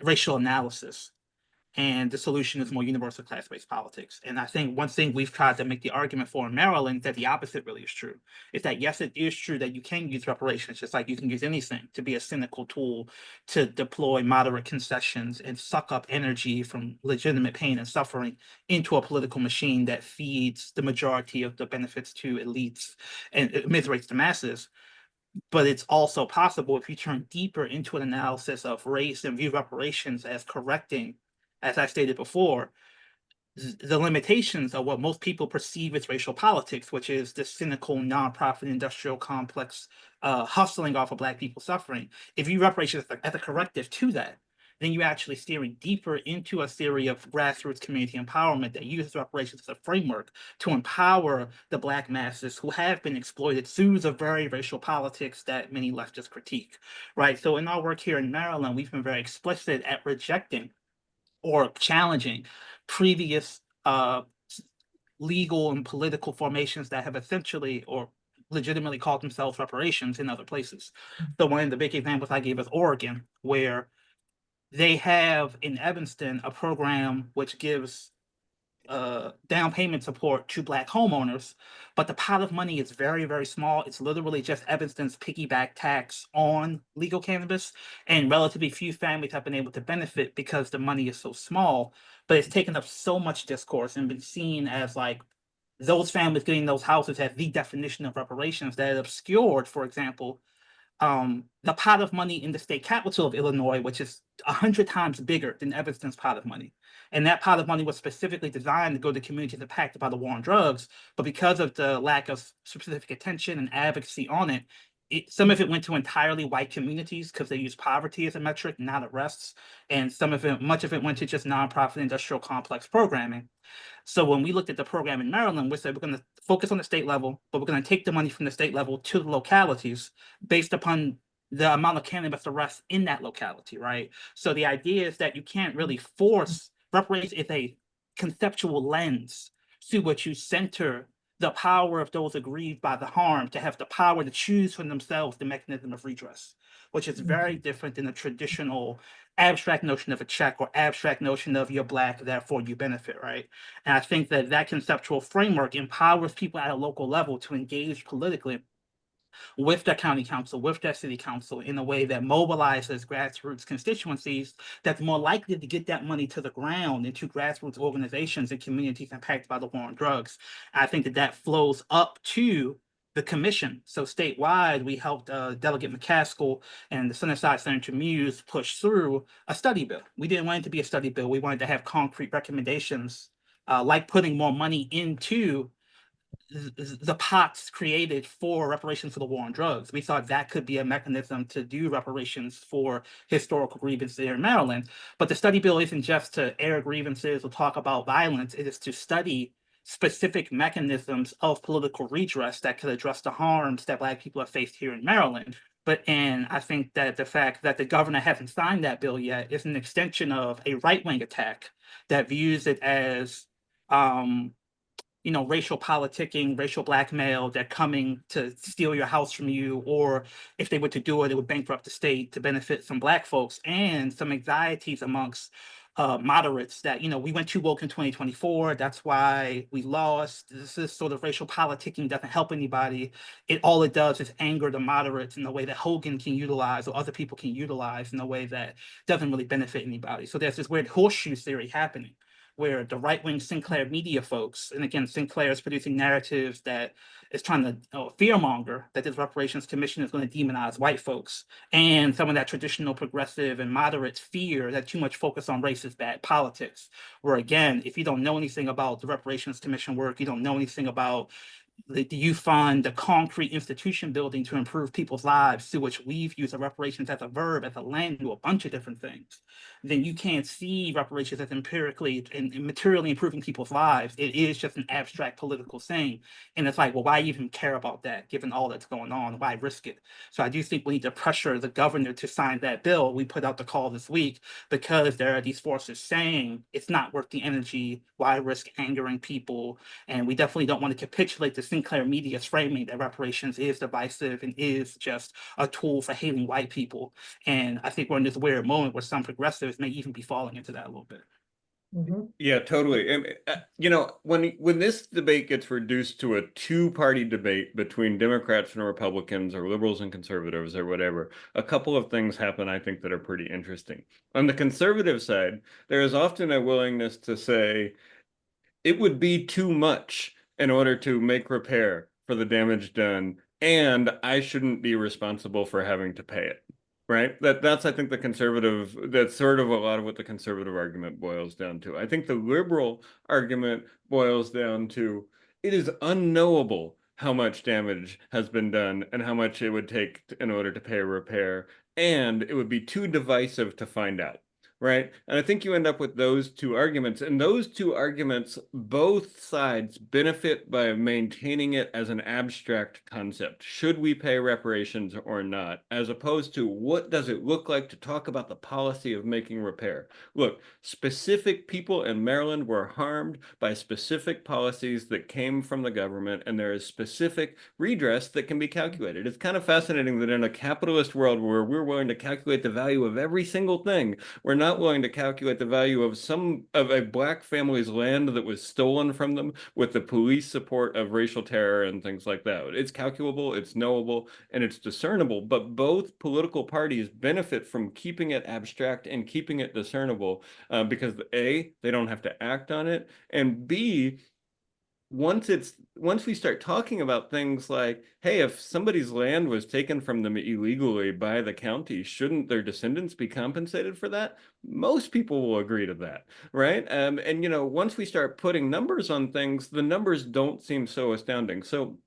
racial analysis. And the solution is more universal class-based politics. And I think one thing we've tried to make the argument for in Maryland that the opposite really is true, is that yes, it is true that you can use reparations, just like you can use anything, to be a cynical tool to deploy moderate concessions and suck up energy from legitimate pain and suffering into a political machine that feeds the majority of the benefits to elites and immiserates the masses. But it's also possible, if you turn deeper into an analysis of race and view reparations as correcting, as I stated before, the limitations of what most people perceive as racial politics, which is the cynical nonprofit industrial complex hustling off of Black people suffering. If you reparations as a corrective to that, then you're actually steering deeper into a theory of grassroots community empowerment that uses reparations as a framework to empower the Black masses who have been exploited through the very racial politics that many leftists critique, right? So in our work here in Maryland, we've been very explicit at rejecting or challenging previous legal and political formations that have essentially or legitimately called themselves reparations in other places. So one of the big examples I gave is Oregon, where they have in Evanston a program which gives down payment support to Black homeowners, but the pot of money is very, very small. It's literally just Evanston's piggyback tax on legal cannabis, and relatively few families have been able to benefit because the money is so small, but it's taken up so much discourse and been seen as like those families getting those houses as the definition of reparations that it obscured, for example, the pot of money in the state capital of Illinois, which is 100 times bigger than Evanston's pot of money. And that pot of money was specifically designed to go to communities impacted by the war on drugs. But because of the lack of specific attention and advocacy on it, some of it went to entirely white communities because they use poverty as a metric, not arrests. And much of it went to just nonprofit industrial complex programming. So when we looked at the program in Maryland, we said we're going to focus on the state level, but we're going to take the money from the state level to the localities based upon the amount of cannabis arrests in that locality, right? So the idea is that you can't really force reparations is a conceptual lens through which you center the power of those aggrieved by the harm to have the power to choose for themselves the mechanism of redress, which is very different than the traditional abstract notion of a check or abstract notion of you're Black, therefore you benefit, right? And I think that that conceptual framework empowers people at a local level to engage politically with their county council, with their city council in a way that mobilizes grassroots constituencies that's more likely to get that money to the ground into grassroots organizations and communities impacted by the war on drugs. I think that that flows up to the commission. So statewide, we helped Delegate McCaskill and the Center Side Senator Muse push through a study bill. We didn't want it to be a study bill. We wanted to have concrete recommendations, like putting more money into the pots created for reparations for the war on drugs. We thought that could be a mechanism to do reparations for historical grievances here in Maryland. But the study bill isn't just to air grievances or talk about violence. It is to study specific mechanisms of political redress that could address the harms that Black people have faced here in Maryland. And I think that the fact that the governor hasn't signed that bill yet is an extension of a right-wing attack that views it as racial politicking, racial blackmail, they're coming to steal your house from you, or if they were to do it, it would bankrupt the state to benefit some Black folks, and some anxieties amongst moderates that, we went too woke in 2024. That's why we lost. This is sort of racial politicking doesn't help anybody. All it does is anger the moderates in a way that Hogan can utilize or other people can utilize in a way that doesn't really benefit anybody. So there's this weird horseshoe theory happening, where the right-wing Sinclair media folks, and again, Sinclair is producing narratives that is trying to fearmonger that this reparations commission is going to demonize white folks, and some of that traditional progressive and moderate fear that too much focus on race is bad politics, where again, if you don't know anything about the reparations commission work, you don't know anything about do you fund the concrete institution building to improve people's lives, to which we've used reparations as a verb, as a lens, to a bunch of different things, then you can't see reparations as empirically and materially improving people's lives. It is just an abstract political thing. And it's like, well, why even care about that, given all that's going on? Why risk it? So I do think we need to pressure the governor to sign that bill. We put out the call this week because there are these forces saying it's not worth the energy. Why risk angering people? And we definitely don't want to capitulate to Sinclair media's framing that reparations is divisive and is just a tool for hating white people. And I think we're in this weird moment where some progressives may even be falling into that a little bit. Yeah, totally. And when this debate gets reduced to a two-party debate between Democrats and Republicans, or liberals and conservatives, or whatever, a couple of things happen, I think, that are pretty interesting. On the conservative side, there is often a willingness to say it would be too much in order to make repair for the damage done, and I shouldn't be responsible for having to pay it. Right? That's, I think, that's sort of a lot of what the conservative argument boils down to. I think the liberal argument boils down to it is unknowable how much damage has been done and how much it would take in order to pay a repair, and it would be too divisive to find out. Right? And I think you end up with those two arguments. And those two arguments, both sides benefit by maintaining it as an abstract concept. Should we pay reparations or not? As opposed to what does it look like to talk about the policy of making repair? Look, specific people in Maryland were harmed by specific policies that came from the government, and there is specific redress that can be calculated. It's kind of fascinating that in a capitalist world where we're willing to calculate the value of every single thing, we're not willing to calculate the value of a Black family's land that was stolen from them with the police support of racial terror and things like that. It's calculable, it's knowable, and it's discernible, but both political parties benefit from keeping it abstract and keeping it discernible because A, they don't have to act on it, and B, once we start talking about things like, hey, if somebody's land was taken from them illegally by the county, shouldn't their descendants be compensated for that? Most people will agree to that, right? And once we start putting numbers on things, the numbers don't seem so astounding. So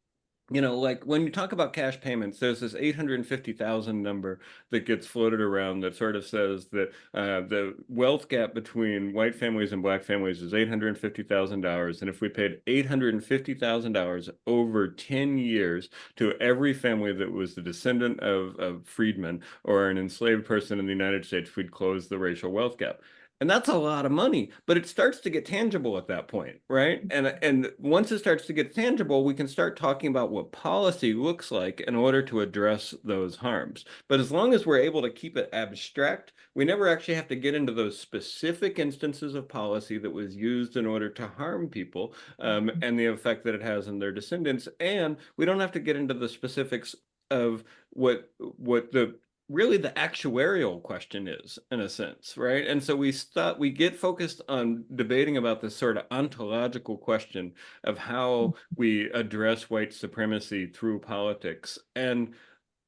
like when you talk about cash payments, there's this 850,000 number that gets floated around that sort of says that the wealth gap between white families and Black families is $850,000. And if we paid $850,000 over 10 years to every family that was the descendant of freedmen or an enslaved person in the United States, we'd close the racial wealth gap. And that's a lot of money, but it starts to get tangible at that point, right? And once it starts to get tangible, we can start talking about what policy looks like in order to address those harms. But as long as we're able to keep it abstract, we never actually have to get into those specific instances of policy that was used in order to harm people, and the effect that it has on their descendants. And we don't have to get into the specifics of what the really the actuarial question is, in a sense, right? And so we get focused on debating about this sort of ontological question of how we address white supremacy through politics. And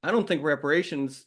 I don't think reparations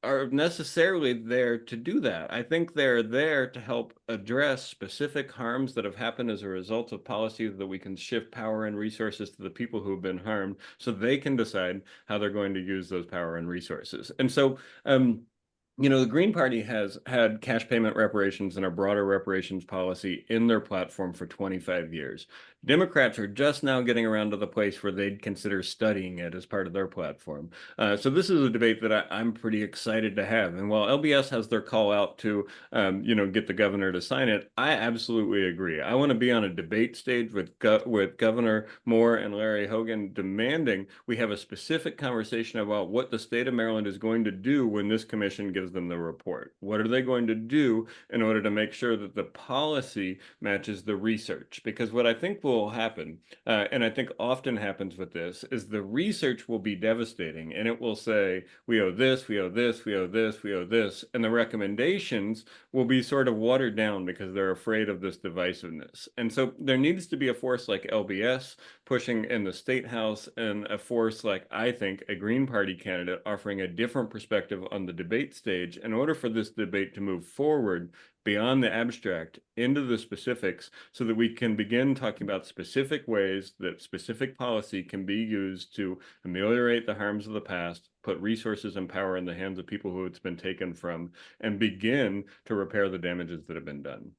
are necessarily there to do that. I think they're there to help address specific harms that have happened as a result of policies that we can shift power and resources to the people who have been harmed so they can decide how they're going to use those power and resources. And so, you know, the Green Party has had cash payment reparations and a broader reparations policy in their platform for 25 years. Democrats are just now getting around to the place where they'd consider studying it as part of their platform. So this is a debate that I'm pretty excited to have. And while LBS has their call out to, you know, get the governor to sign it, I absolutely agree. I want to be on a debate stage with Governor Moore and Larry Hogan demanding we have a specific conversation about what the state of Maryland is going to do when this commission gives them the report. What are they going to do in order to make sure that the policy matches the research? Because what I think will happen, and I think often happens with this, is the research will be devastating and it will say, we owe this, we owe this, we owe this, we owe this. And the recommendations will be sort of watered down because they're afraid of this divisiveness. And so there needs to be a force like LBS pushing in the state house, and a force like, I think, a Green Party candidate offering a different perspective on the debate stage in order for this debate to move forward beyond the abstract into the specifics so that we can begin talking about specific ways that specific policy can be used to ameliorate the harms of the past, put resources and power in the hands of people who it's been taken from, and begin to repair the damages that have been done.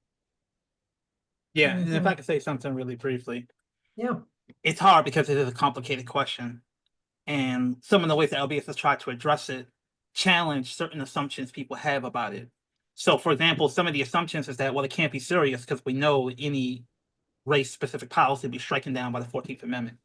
Yeah, and if I could say something really briefly. Yeah. It's hard because it is a complicated question. And some of the ways that LBS has tried to address it challenge certain assumptions people have about it. So, for example, some of the assumptions is that, well, it can't be serious because we know any race-specific policy will be stricken down by the 14th Amendment.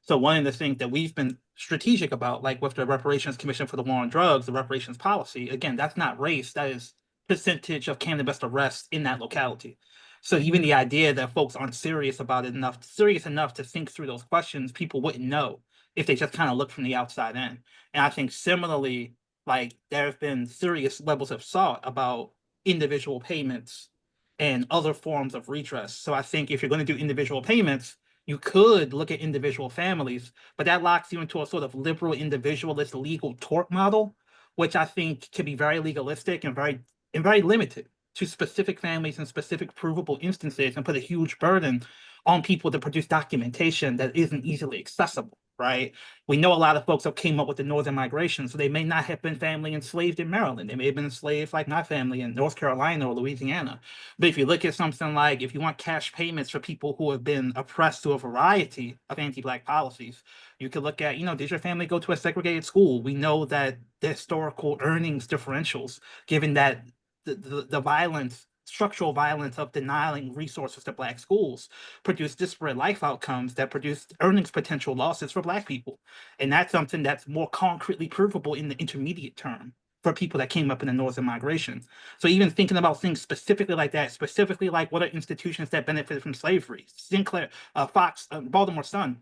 So one of the things that we've been strategic about, like with the Reparations Commission for the War on Drugs, the reparations policy, again, that's not race, that is percentage of cannabis arrests in that locality. So even the idea that folks aren't serious about it enough, serious enough to think through those questions, people wouldn't know if they just kind of look from the outside in. And I think similarly, like there have been serious levels of thought about individual payments and other forms of redress. So I think if you're going to do individual payments, you could look at individual families, but that locks you into a sort of liberal individualist legal tort model, which I think can be very legalistic and very limited to specific families and specific provable instances, and put a huge burden on people to produce documentation that isn't easily accessible, right? We know a lot of folks that came up with the Northern Migration, so they may not have been family enslaved in Maryland. They may have been enslaved like my family in North Carolina or Louisiana. But if you look at something like, if you want cash payments for people who have been oppressed through a variety of anti-Black policies, you could look at, you know, did your family go to a segregated school? We know that the historical earnings differentials, given that the violence, structural violence of denying resources to Black schools produce disparate life outcomes that produce earnings potential losses for Black people. And that's something that's more concretely provable in the intermediate term for people that came up in the Northern Migration. So even thinking about things specifically like that, specifically like what are institutions that benefited from slavery? Sinclair, Fox, Baltimore Sun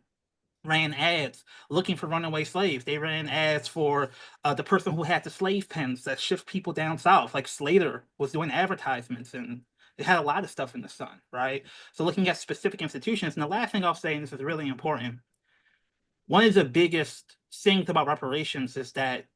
ran ads looking for runaway slaves. They ran ads for the person who had the slave pens that shipped people down south, like Slater was doing advertisements, and it had a lot of stuff in the Sun, right? So looking at specific institutions. And the last thing I'll say, and this is really important, one of the biggest things about reparations is that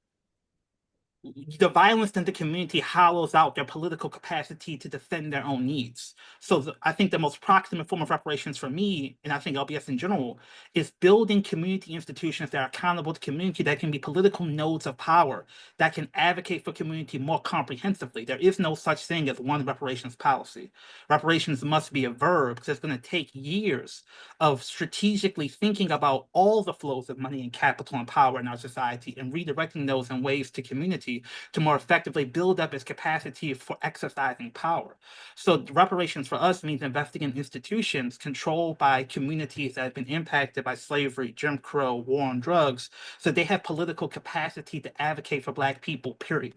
the violence in the community hollows out their political capacity to defend their own needs. So I think the most proximate form of reparations for me, and I think LBS in general, is building community institutions that are accountable to community, that can be political nodes of power, that can advocate for community more comprehensively. There is no such thing as one reparations policy. Reparations must be a verb, because it's going to take years of strategically thinking about all the flows of money and capital and power in our society and redirecting those in ways to community community to more effectively build up its capacity for exercising power. So reparations for us means investing in institutions controlled by communities that have been impacted by slavery, Jim Crow, war on drugs, so they have political capacity to advocate for Black people, period.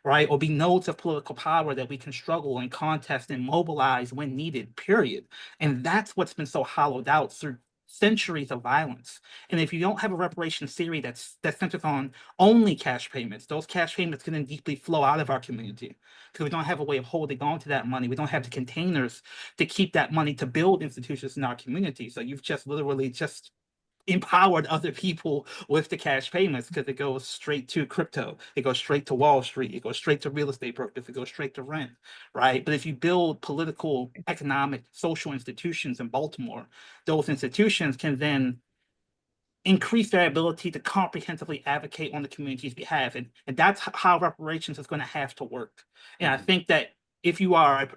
Right? Or be nodes of political power that we can struggle and contest and mobilize when needed, period. And that's what's been so hollowed out through centuries of violence. And if you don't have a reparations theory that centers on only cash payments, those cash payments can then deeply flow out of our community because we don't have a way of holding on to that money. We don't have the containers to keep that money to build institutions in our community. So you've just literally just empowered other people with the cash payments because it goes straight to crypto, it goes straight to Wall Street, it goes straight to real estate brokers, it goes straight to rent, right? But if you build political, economic, social institutions in Baltimore, those institutions can then increase their ability to comprehensively advocate on the community's behalf. And that's how reparations is going to have to work. And I think that if you are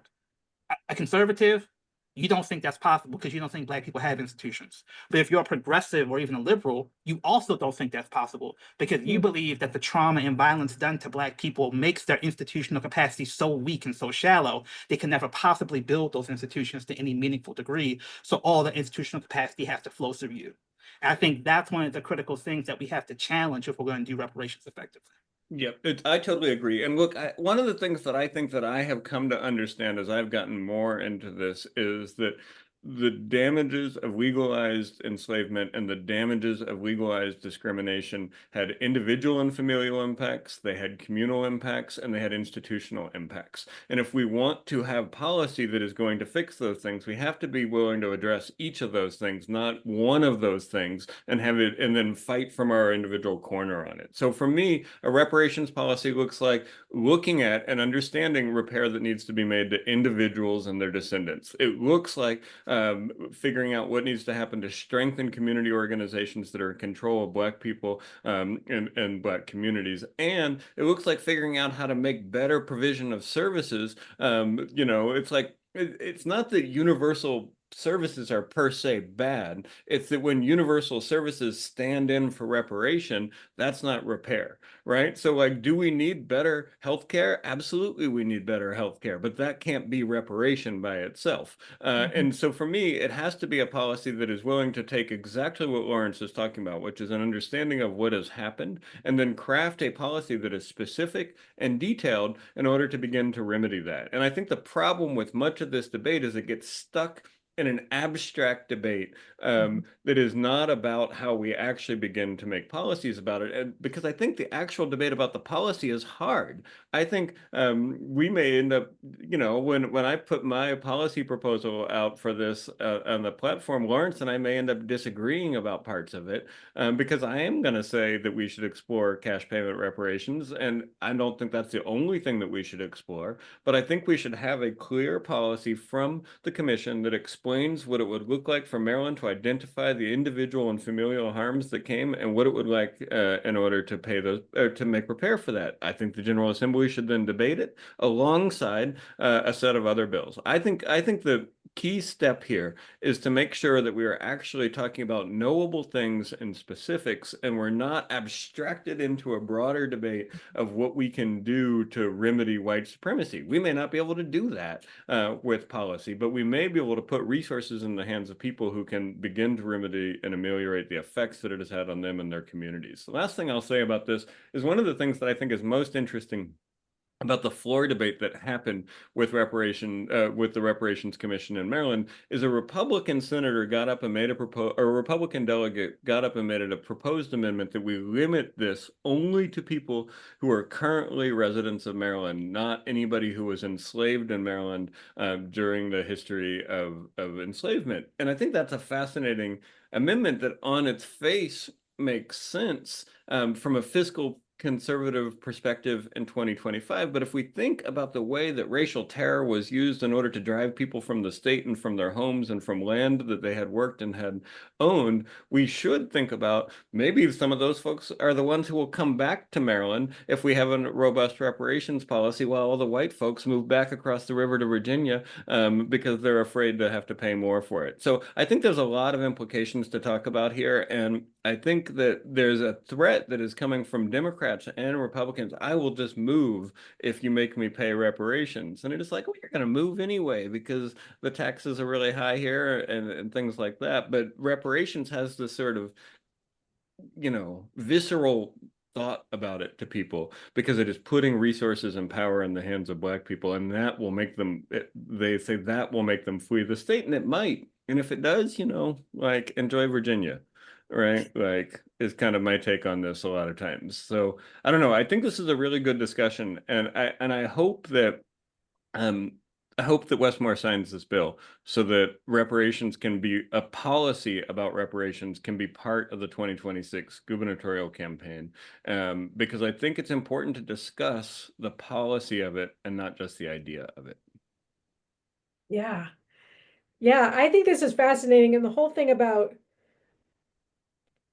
a conservative, you don't think that's possible because you don't think Black people have institutions. But if you're a progressive or even a liberal, you also don't think that's possible because you believe that the trauma and violence done to Black people makes their institutional capacity so weak and so shallow, they can never possibly build those institutions to any meaningful degree. So all the institutional capacity has to flow through you. And I think that's one of the critical things that we have to challenge if we're going to do reparations effectively. Yep, I totally agree. And look, one of the things that I think that I have come to understand as I've gotten more into this is that the damages of legalized enslavement and the damages of legalized discrimination had individual and familial impacts, they had communal impacts, and they had institutional impacts. And if we want to have policy that is going to fix those things, we have to be willing to address each of those things, not one of those things, and have it and then fight from our individual corner on it. So for me, a reparations policy looks like looking at and understanding repair that needs to be made to individuals and their descendants. It looks like figuring out what needs to happen to strengthen community organizations that are in control of Black people and Black communities. And it looks like figuring out how to make better provision of services. It's like, it's not that universal services are per se bad. It's that when universal services stand in for reparation, that's not repair, right? So like, do we need better healthcare? Absolutely, we need better healthcare, but that can't be reparation by itself. And so for me, it has to be a policy that is willing to take exactly what Lawrence is talking about, which is an understanding of what has happened, and then craft a policy that is specific and detailed in order to begin to remedy that. And I think the problem with much of this debate is it gets stuck in an abstract debate that is not about how we actually begin to make policies about it. And because I think the actual debate about the policy is hard. I think we may end up, when I put my policy proposal out for this on the platform, Lawrence and I may end up disagreeing about parts of it because I am going to say that we should explore cash payment reparations. And I don't think that's the only thing that we should explore, but I think we should have a clear policy from the commission that explains what it would look like for Maryland to identify the individual and familial harms that came and what it would like in order to pay those, to make repair for that. I think the General Assembly should then debate it alongside a set of other bills. I think the key step here is to make sure that we are actually talking about knowable things and specifics, and we're not abstracted into a broader debate of what we can do to remedy white supremacy. We may not be able to do that with policy, but we may be able to put resources in the hands of people who can begin to remedy and ameliorate the effects that it has had on them and their communities. The last thing I'll say about this is one of the things that I think is most interesting about the floor debate that happened with the Reparations Commission in Maryland is a Republican senator got up and made a Republican delegate got up and made a proposed amendment that we limit this only to people who are currently residents of Maryland, not anybody who was enslaved in Maryland during the history of enslavement. And I think that's a fascinating amendment that on its face makes sense from a fiscal conservative perspective in 2025. But if we think about the way that racial terror was used in order to drive people from the state and from their homes and from land that they had worked and had owned, we should think about maybe some of those folks are the ones who will come back to Maryland if we have a robust reparations policy while all the white folks move back across the river to Virginia because they're afraid to have to pay more for it. So I think there's a lot of implications to talk about here. And I think that there's a threat that is coming from Democrats and Republicans. I will just move if you make me pay reparations. And it's like, well, you're going to move anyway because the taxes are really high here and things like that. But reparations has this sort of, visceral thought about it to people because it is putting resources and power in the hands of Black people, and that will make them, they say that will make them flee the state, and it might. And if it does, like, enjoy Virginia, right? Like, is kind of my take on this a lot of times. So I don't know. I think this is a really good discussion, and I hope that um Westmore signs this bill so that reparations can be a policy about reparations can be part of the 2026 gubernatorial campaign, because I think it's important to discuss the policy of it and not just the idea of it. Yeah. Yeah, I think this is fascinating. And the whole thing about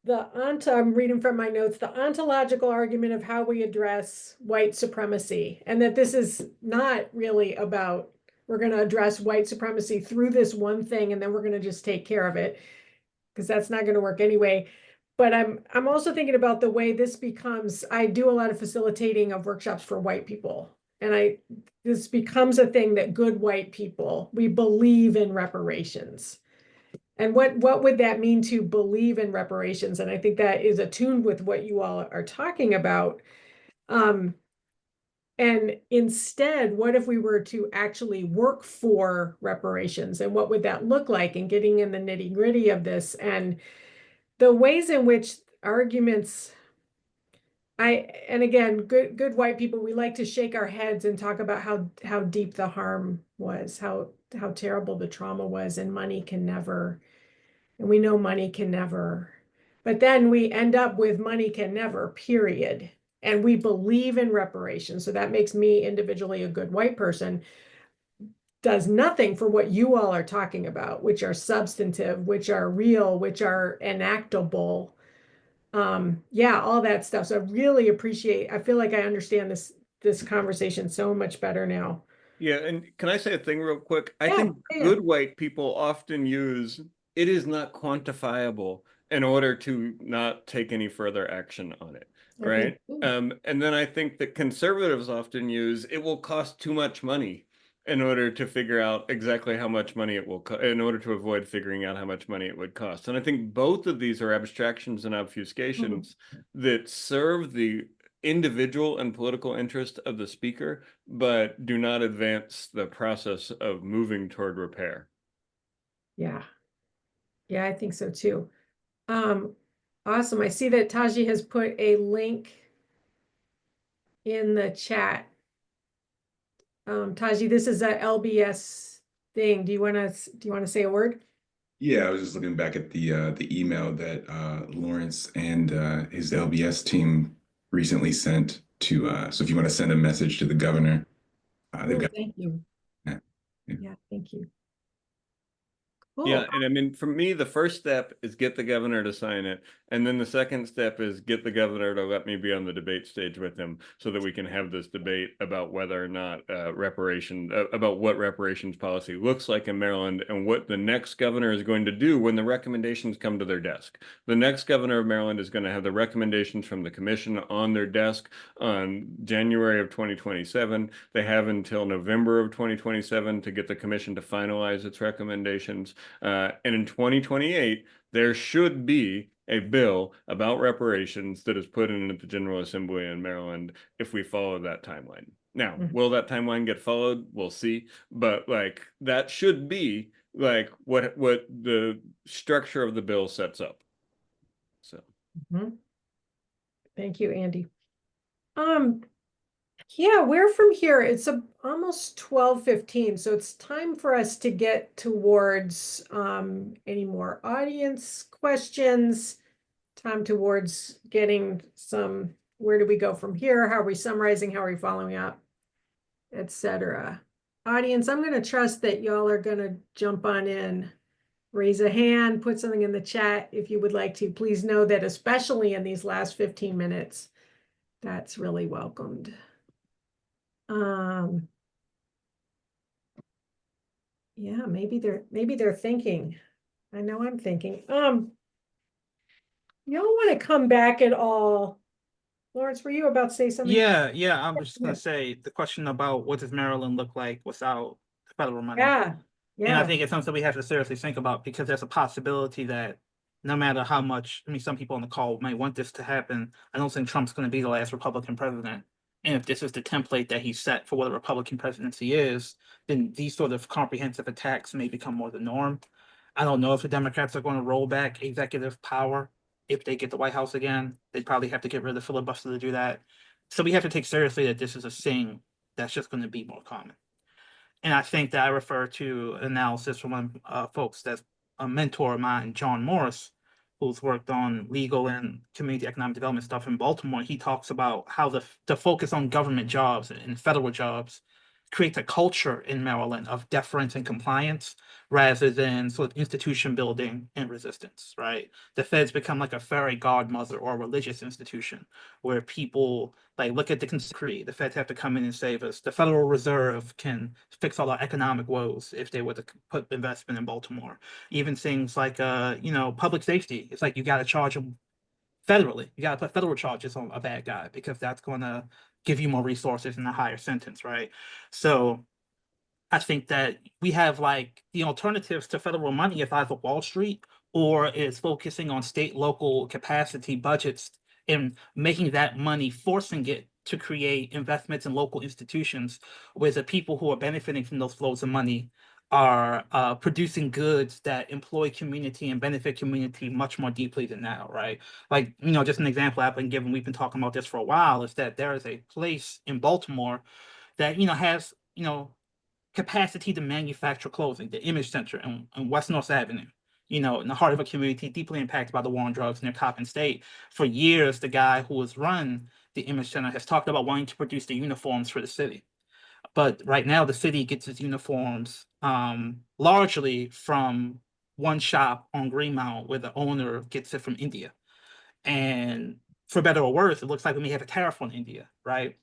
I'm reading from my notes, the ontological argument of how we address white supremacy, and that this is not really about we're going to address white supremacy through this one thing and then we're going to just take care of it, because that's not going to work anyway. But I'm also thinking about the way this becomes, I do a lot of facilitating of workshops for white people. And this becomes a thing that good white people, we believe in reparations. And what would that mean to believe in reparations? And I think that is attuned with what you all are talking about. And instead, what if we were to actually work for reparations? And what would that look like? And getting in the nitty-gritty of this and the ways in which arguments, and again, good white people, we like to shake our heads and talk about how deep the harm was, how terrible the trauma was, and money can never. And we know money can never, but then we end up with money can never, period. And we believe in reparations. So that makes me individually a good white person, does nothing for what you all are talking about, which are substantive, which are real, which are enactable. Yeah, all that stuff. So I really appreciate, I feel like I understand this conversation so much better now. Yeah, and can I say a thing real quick? I Yeah, think yeah. good white people often use it is not quantifiable in order to not take any further action on it, Okay. right? And then I think that conservatives often use it will cost too much money in order to figure out exactly how much money it will in order to avoid figuring out how much money it would cost. And I think both of these are abstractions and obfuscations that serve the individual and political interest of the speaker, but do not advance the process of moving toward repair. Yeah. Yeah, I think so too. Awesome. I see that Taji has put a link in the chat. Taji, this is a LBS thing. Do you want to say a word? Yeah, I was just looking back at the email that Lawrence and his LBS team recently sent to. So if you want to send a message to the governor, they've got. Thank you. Yeah. Yeah, thank you. Yeah, Cool. and I mean, for me, the first step is get the governor to sign it. And then the second step is get the governor to let me be on the debate stage with him so that we can have this debate about whether or not about what reparations policy looks like in Maryland and what the next governor is going to do when the recommendations come to their desk. The next governor of Maryland is going to have the recommendations from the commission on their desk on January of 2027. They have until November of 2027 to get the commission to finalize its recommendations. And in 2028, there should be a bill about reparations that is put in at the General Assembly in Maryland if we follow that timeline. Now, will that timeline get followed? We'll see. But like that should be like what the structure of the bill sets up. So Thank you, Andy. Yeah, we're from here. It's almost 12:15, so it's time for us to get towards any more audience questions. Time towards getting some, where do we go from here? How are we summarizing? How are we following up? Etc. Audience, I'm going to trust that y'all are going to jump on in. Raise a hand, put something in the chat if you would like to. Please know that especially in these last 15 minutes, that's really welcomed. Yeah, maybe they're thinking. I know I'm thinking. Y'all want to come back at all? Lawrence, were you about to say something? Yeah, I'm just gonna Yeah. say the question about what does Maryland look like without the federal money? Yeah, And I yeah. think it's something we have to seriously think about because there's a possibility that no matter how much, I mean, some people on the call may want this to happen. I don't think Trump's going to be the last Republican president. And if this is the template that he set for what a Republican presidency is, then these sort of comprehensive attacks may become more the norm. I don't know if the Democrats are going to roll back executive power if they get the White House again. They'd probably have to get rid of the filibuster to do that. So we have to take seriously that this is a thing that's just going to be more common. And I think that I refer to analysis from one folks that's a mentor of mine, John Morris, who's worked on legal and community economic development stuff in Baltimore. He talks about how the focus on government jobs and federal jobs creates a culture in Maryland of deference and compliance rather than sort of institution building and resistance, right? The feds become like a fairy godmother or a religious institution where people like look at the consent decree. The feds have to come in and save us. The Federal Reserve can fix all our economic woes if they were to put investment in Baltimore. Even things like public safety. It's like you got to charge them federally. You got to put federal charges on a bad guy because that's going to give you more resources and a higher sentence, right? So I think that we have like the alternatives to federal money is either Wall Street or is focusing on state local capacity budgets and making that money, forcing it to create investments in local institutions where the people who are benefiting from those flows of money are producing goods that employ community and benefit community much more deeply than now, right? Like, just an example I've been given, we've been talking about this for a while, is that there is a place in Baltimore that, has, capacity to manufacture clothing, the Image Center on West North Avenue, in the heart of a community deeply impacted by the war on drugs near Coppin State. For years, the guy who has run the Image Center has talked about wanting to produce the uniforms for the city. But right now, the city gets its uniforms largely from one shop on Greenmount where the owner gets it from India. And for better or worse, it looks like we may have a tariff on India, right?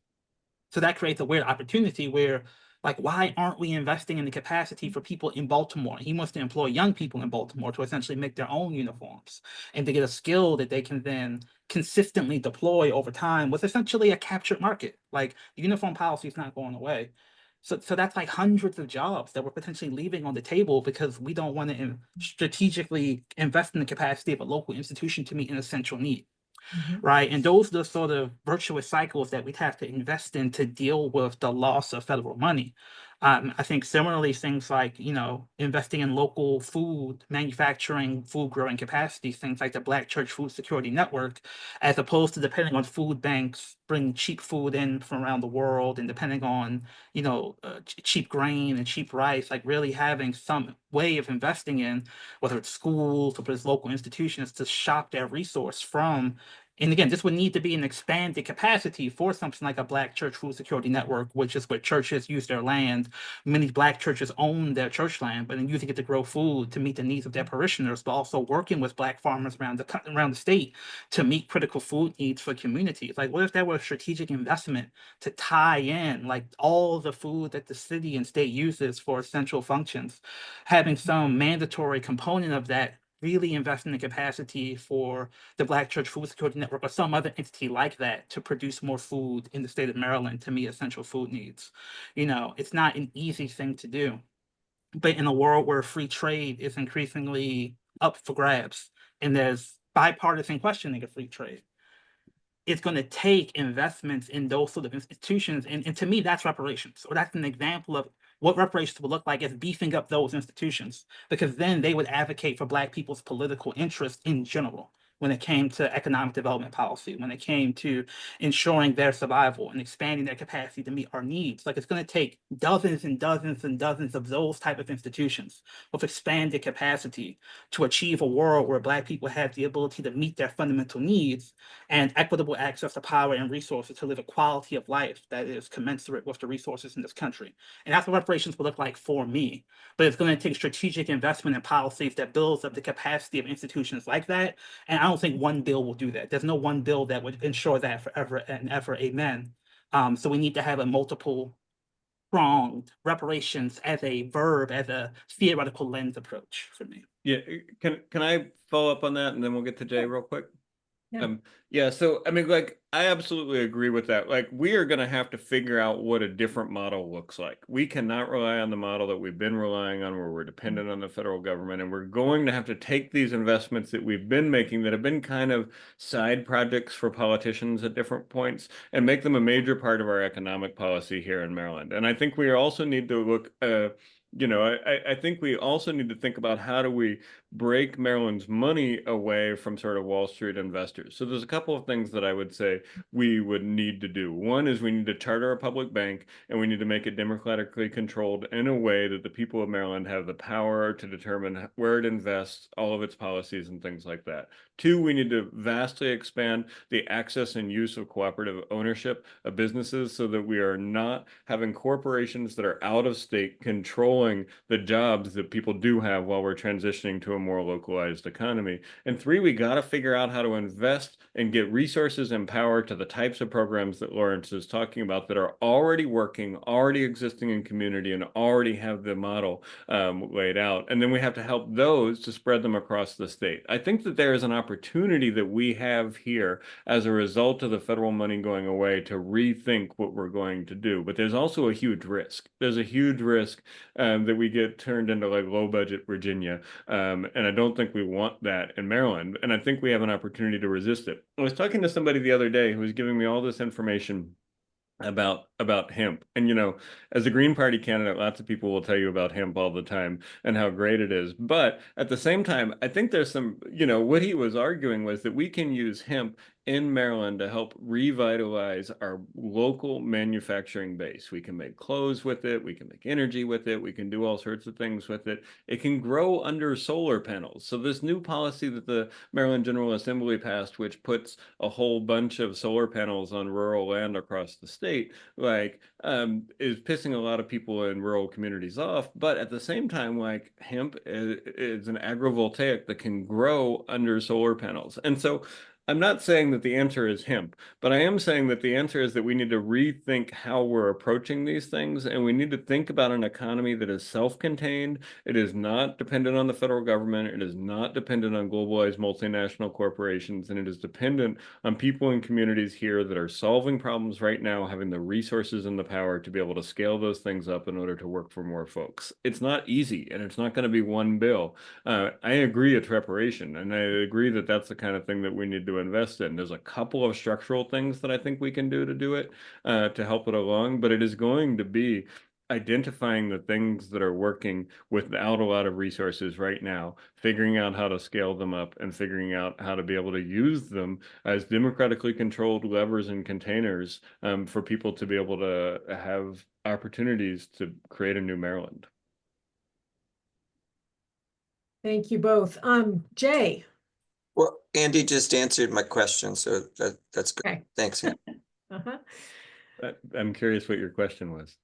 So that creates a weird opportunity where, like, why aren't we investing in the capacity for people in Baltimore? He wants to employ young people in Baltimore to essentially make their own uniforms and to get a skill that they can then consistently deploy over time with essentially a captured market. Like, the uniform policy is not going away. So that's like hundreds of jobs that we're potentially leaving on the table because we don't want to strategically invest in the capacity of a local institution to meet an essential need. Right. And those are the sort of virtuous cycles that we'd have to invest in to deal with the loss of federal money. I think similarly, things like, investing in local food manufacturing, food growing capacity, things like the Black Church Food Security Network, as opposed to depending on food banks, bring cheap food in from around the world and depending on, cheap grain and cheap rice, like really having some way of investing in, whether it's schools or whether it's local institutions, to shop their resource from. And again, this would need to be an expanded capacity for something like a Black Church Food Security Network, which is where churches use their land. Many Black churches own their church land, but then using it to grow food to meet the needs of their parishioners, but also working with Black farmers around the state to meet critical food needs for communities. Like, what if there were a strategic investment to tie in like all the food that the city and state uses for essential functions, having some mandatory component of that really invest in the capacity for the Black Church Food Security Network or some other entity like that to produce more food in the state of Maryland to meet essential food needs. It's not an easy thing to do. But in a world where free trade is increasingly up for grabs and there's bipartisan questioning of free trade, it's going to take investments in those sort of institutions. And to me, that's reparations, or that's an example of what reparations would look like as beefing up those institutions, because then they would advocate for Black people's political interests in general when it came to economic development policy, when it came to ensuring their survival and expanding their capacity to meet our needs. Like, it's going to take dozens and dozens and dozens of those type of institutions with expanded capacity to achieve a world where Black people have the ability to meet their fundamental needs and equitable access to power and resources to live a quality of life that is commensurate with the resources in this country. And that's what reparations would look like for me. But it's going to take strategic investment in policies that builds up the capacity of institutions like that. And I don't think one bill will do that. There's no one bill that would ensure that forever and ever. Amen. So we need to have a multiple pronged reparations as a verb, as a theoretical lens approach for me. Yeah, can I follow up on that and then we'll get to Jay real quick? Yeah, so I mean, like, I absolutely agree with that. Like, we are going to have to figure out what a different model looks like. We cannot rely on the model that we've been relying on, where we're dependent on the federal government, and we're going to have to take these investments that we've been making that have been kind of side projects for politicians at different points and make them a major part of our economic policy here in Maryland. And I think we also need to look, I think we also need to think about how do we break Maryland's money away from sort of Wall Street investors. So there's a couple of things that I would say we would need to do. One is we need to charter a public bank, and we need to make it democratically controlled in a way that the people of Maryland have the power to determine where it invests, all of its policies and things like that. Two, we need to vastly expand the access and use of cooperative ownership of businesses so that we are not having corporations that are out of state controlling the jobs that people do have while we're transitioning to a more localized economy. And three, we got to figure out how to invest and get resources and power to the types of programs that Lawrence is talking about that are already working, already existing in community, and already have the model laid out. And then we have to help those to spread them across the state. I think that there is an opportunity that we have here as a result of the federal money going away to rethink what we're going to do. But there's also a huge risk. There's a huge risk that we get turned into like low budget Virginia. And I don't think we want that in Maryland. And I think we have an opportunity to resist it. I was talking to somebody the other day who was giving me all this information about hemp. And, as a Green Party candidate, lots of people will tell you about hemp all the time and how great it is. But at the same time, I think there's some, what he was arguing was that we can use hemp in Maryland to help revitalize our local manufacturing base. We can make clothes with it. We can make energy with it. We can do all sorts of things with it. It can grow under solar panels. So this new policy that the Maryland General Assembly passed, which puts a whole bunch of solar panels on rural land across the state, is pissing a lot of people in rural communities off. But at the same time, like, hemp is an agrivoltaic that can grow under solar panels. And so I'm not saying that the answer is hemp, but I am saying that the answer is that we need to rethink how we're approaching these things, and we need to think about an economy that is self-contained. It is not dependent on the federal government. It is not dependent on globalized multinational corporations, and it is dependent on people and communities here that are solving problems right now, having the resources and the power to be able to scale those things up in order to work for more folks. It's not easy, and it's not going to be one bill. I agree it's reparation, and I agree that that's the kind of thing that we need to invest in. There's a couple of structural things that I think we can do it to help it along, but it is going to be identifying the things that are working without a lot of resources right now, figuring out how to scale them up, and figuring out how to be able to use them as democratically controlled levers and containers for people to be able to have opportunities to create a new Maryland. Thank you both. Jay. Well, Andy just answered my question, so that's good. Okay. Thanks. Uh-huh. I'm curious what your question was.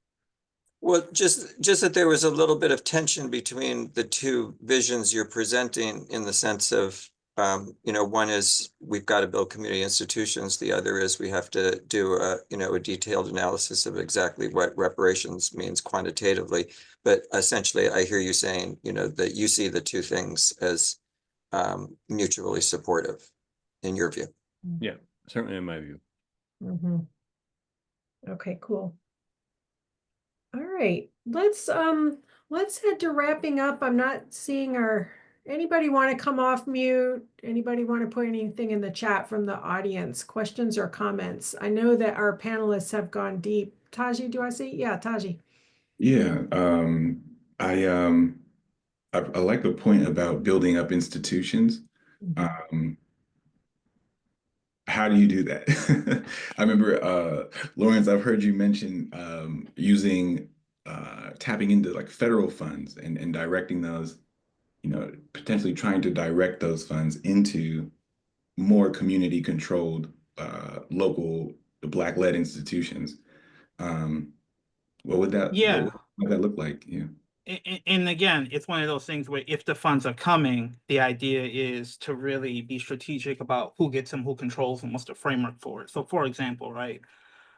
Well, just that there was a little bit of tension between the two visions you're presenting, in the sense of, one is we've got to build community institutions. The other is we have to do a detailed analysis of exactly what reparations means quantitatively. But essentially, I hear you saying, that you see the two things as mutually supportive, in your view. Yeah, certainly in my view. Mm-hmm. Okay, cool. All right, let's head to wrapping up. I'm not seeing anybody want to come off mute? Anybody want to put anything in the chat from the audience? Questions or comments? I know that our panelists have gone deep. Taji, do I see? Yeah, Taji. Yeah, I like the point about building up institutions. How do you do that? I remember, Lawrence, I've heard you mention using tapping into like federal funds and directing those, potentially trying to direct those funds into more community controlled local Black-led institutions. What would that what would that look like? Yeah. And again, it's one of those things where if the funds are coming, the idea is to really be strategic about who gets them, who controls them, what's the framework for it. So for example, right,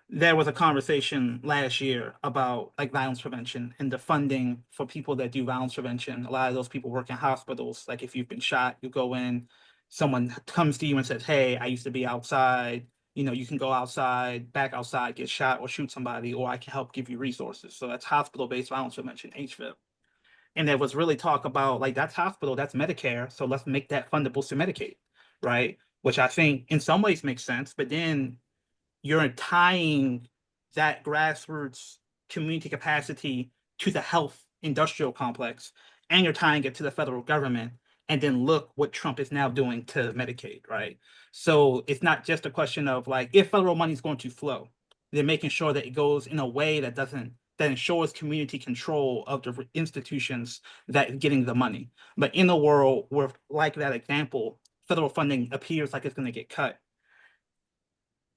there was a conversation last year about like violence prevention and the funding for people that do violence prevention. A lot of those people work in hospitals. Like if you've been shot, you go in, someone comes to you and says, hey, I used to be outside, you can go outside, back outside, get shot or shoot somebody, or I can help give you resources. So that's hospital-based violence prevention, HVIP. And there was really talk about like, that's hospital, that's Medicare, so let's make that fundable to Medicaid, right? Which I think in some ways makes sense, but then you're tying that grassroots community capacity to the health industrial complex, and you're tying it to the federal government. And then look what Trump is now doing to Medicaid, right? So it's not just a question of like, if federal money is going to flow, they're making sure that it goes in a way that ensures community control of the institutions that getting the money. But in a world where, like that example, federal funding appears like it's going to get cut,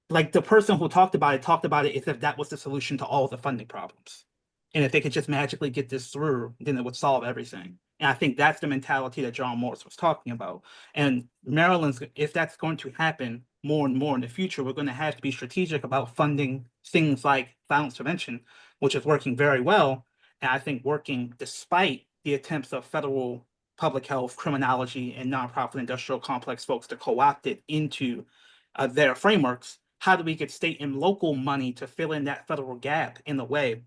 like the person who talked about it as if that was the solution to all the funding problems. And if they could just magically get this through, then it would solve everything. And I think that's the mentality that John Morris was talking about. And Maryland's, if that's going to happen more and more in the future, we're going to have to be strategic about funding things like violence prevention, which is working very well. And I think working despite the attempts of federal public health, criminology, and nonprofit industrial complex folks to co-opt it into their frameworks. How do we get state and local money to fill in that federal gap in a way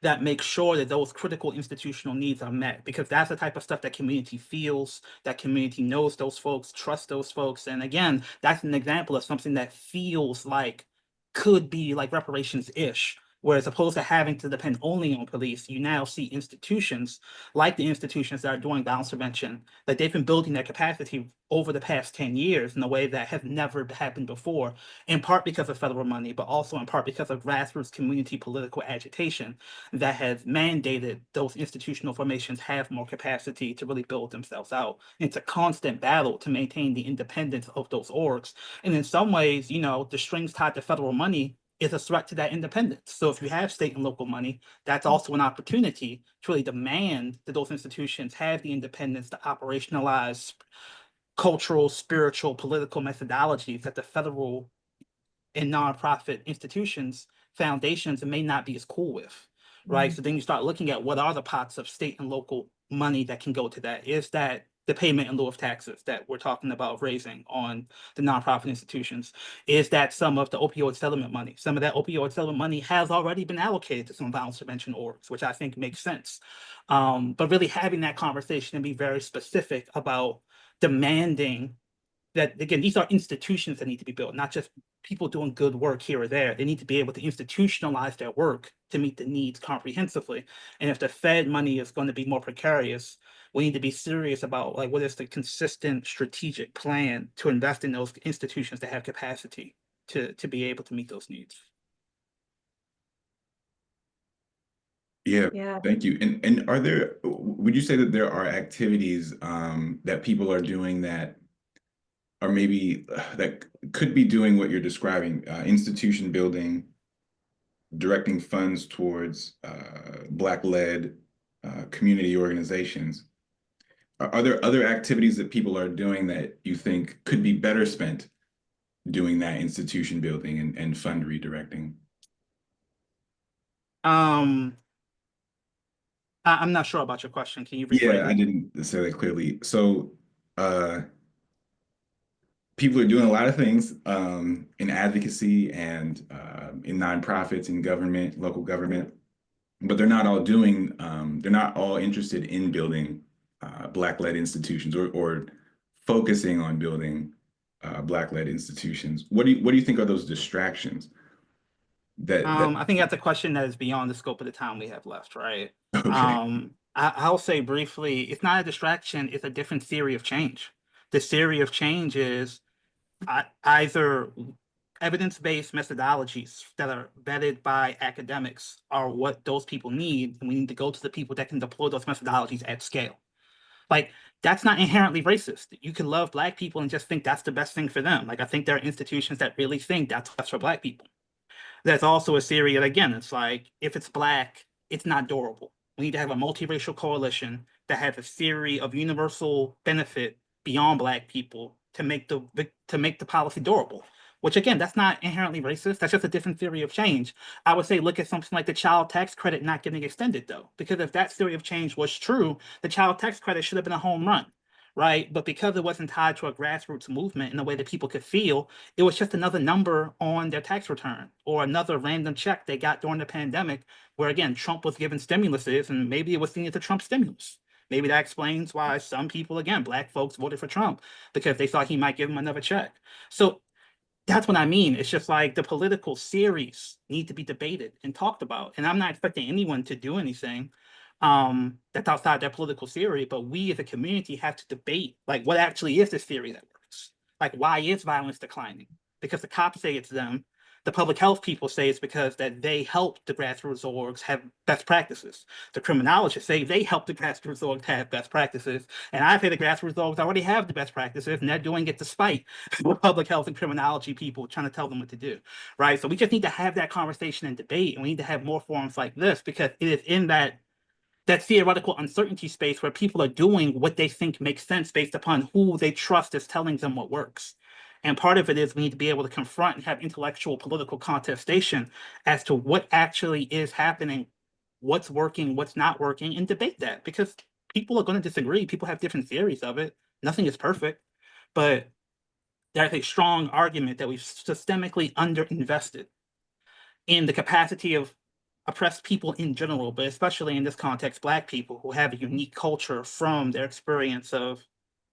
that makes sure that those critical institutional needs are met? Because that's the type of stuff that community feels, that community knows those folks, trusts those folks. And again, that's an example of something that feels like could be like reparations-ish. Whereas opposed to having to depend only on police, you now see institutions like the institutions that are doing violence prevention, that they've been building their capacity over the past 10 years in a way that has never happened before, in part because of federal money, but also in part because of grassroots community political agitation that has mandated those institutional formations have more capacity to really build themselves out. It's a constant battle to maintain the independence of those orgs. And in some ways, the strings tied to federal money is a threat to that independence. So if you have state and local money, that's also an opportunity to really demand that those institutions have the independence to operationalize cultural, spiritual, political methodologies that the federal and nonprofit institutions, foundations, may not be as cool with, right? So then you start looking at what are the pots of state and local money that can go to that. Is that the payment in lieu of taxes that we're talking about raising on the nonprofit institutions? Is that some of the opioid settlement money? Some of that opioid settlement money has already been allocated to some violence prevention orgs, which I think makes sense. But really having that conversation and be very specific about demanding that, again, these are institutions that need to be built, not just people doing good work here or there. They need to be able to institutionalize their work to meet the needs comprehensively. And if the Fed money is going to be more precarious, we need to be serious about like what is the consistent strategic plan to invest in those institutions that have capacity to be able to meet those needs. Yeah, thank you. And would you say that there are activities that people are doing that are maybe that could be doing what you're describing, institution building, directing funds towards Black-led community organizations? Are there other activities that people are doing that you think could be better spent doing that institution building and fund redirecting? I'm not sure about your question. Can you rephrase it? Yeah, I didn't say that clearly. So people are doing a lot of things in advocacy and in nonprofits, in government, local government, but they're not all doing, they're not all interested in building Black-led institutions or focusing on building Black-led institutions. What do you think are those distractions? I think that's a question that is beyond the scope of the time we have left, right? Okay. I'll say briefly, it's not a distraction, it's a different theory of change. The theory of change is either evidence-based methodologies that are vetted by academics are what those people need, and we need to go to the people that can deploy those methodologies at scale. Like, that's not inherently racist. You can love Black people and just think that's the best thing for them. Like, I think there are institutions that really think that's best for Black people. There's also a theory that, again, it's like, if it's Black, it's not durable. We need to have a multiracial coalition that has a theory of universal benefit beyond Black people to make the policy durable. Which, again, that's not inherently racist. That's just a different theory of change. I would say look at something like the child tax credit not getting extended, though. Because if that theory of change was true, the child tax credit should have been a home run, right? But because it wasn't tied to a grassroots movement in a way that people could feel, it was just another number on their tax return or another random check they got during the pandemic, where again, Trump was given stimuluses and maybe it was seen as a Trump stimulus. Maybe that explains why some people, again, Black folks voted for Trump because they thought he might give them another check. So that's what I mean. It's just like the political series need to be debated and talked about. And I'm not expecting anyone to do anything that's outside their political theory, but we as a community have to debate like what actually is this theory that works? Like, why is violence declining? Because the cops say it's them. The public health people say it's because that they help the grassroots orgs have best practices. The criminologists say they help the grassroots orgs have best practices. And I say the grassroots orgs already have the best practices, and they're doing it despite public health and criminology people trying to tell them what to do, right? So we just need to have that conversation and debate, and we need to have more forums like this because it is in that theoretical uncertainty space where people are doing what they think makes sense based upon who they trust is telling them what works. And part of it is we need to be able to confront and have intellectual political contestation as to what actually is happening, what's working, what's not working, and debate that because people are going to disagree. People have different theories of it. Nothing is perfect, but there's a strong argument that we've systemically underinvested in the capacity of oppressed people in general, but especially in this context, Black people who have a unique culture from their experience of,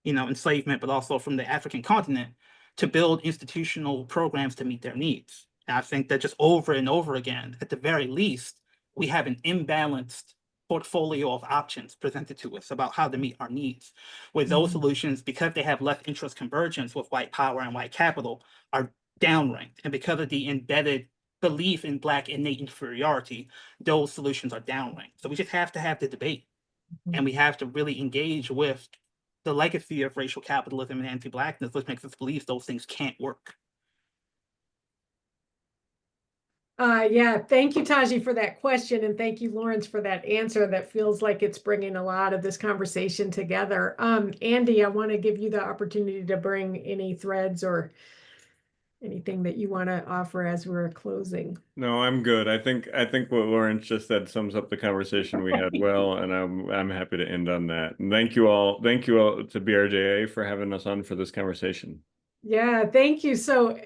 enslavement, but also from the African continent to build institutional programs to meet their needs. And I think that just over and over again, at the very least, we have an imbalanced portfolio of options presented to us about how to meet our needs. With those solutions, because they have less interest convergence with white power and white capital, are downranked. And because of the embedded belief in Black innate inferiority, those solutions are downranked. So we just have to have the debate, and we have to really engage with the legacy of racial capitalism and anti-Blackness, which makes us believe those things can't work. Yeah, thank you, Taji, for that question. And thank you, Lawrence, for that answer. That feels like it's bringing a lot of this conversation together. Andy, I want to give you the opportunity to bring any threads or anything that you want to offer as we're closing. No, I'm good. I think what Lawrence just said sums up the conversation we had well, and I'm happy to end on that. And thank you all to BRJA for having us on for this conversation. Yeah, thank you. So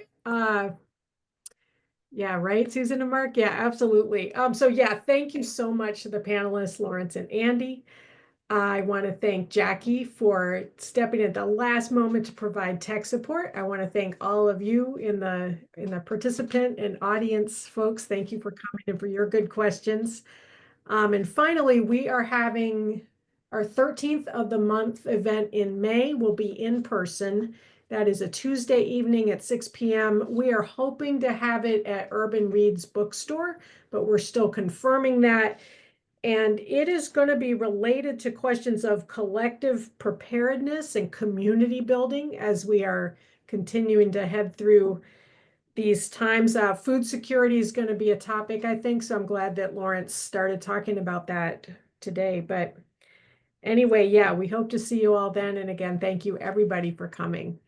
yeah, right, Susan and Mark? Yeah, absolutely. So yeah, thank you so much to the panelists, Lawrence and Andy. I want to thank Jackie for stepping at the last moment to provide tech support. I want to thank all of you in the participant and audience folks. Thank you for coming and for your good questions. And finally, we are having our 13th of the month event in May. Will be in person. That is a Tuesday evening at 6 p.m. We are hoping to have it at Urban Reads Bookstore, but we're still confirming that. And it is going to be related to questions of collective preparedness and community building as we are continuing to head through these times. Food security is going to be a topic, I think. So I'm glad that Lawrence started talking about that today. But anyway, yeah, we hope to see you all then. And again, thank you everybody for coming.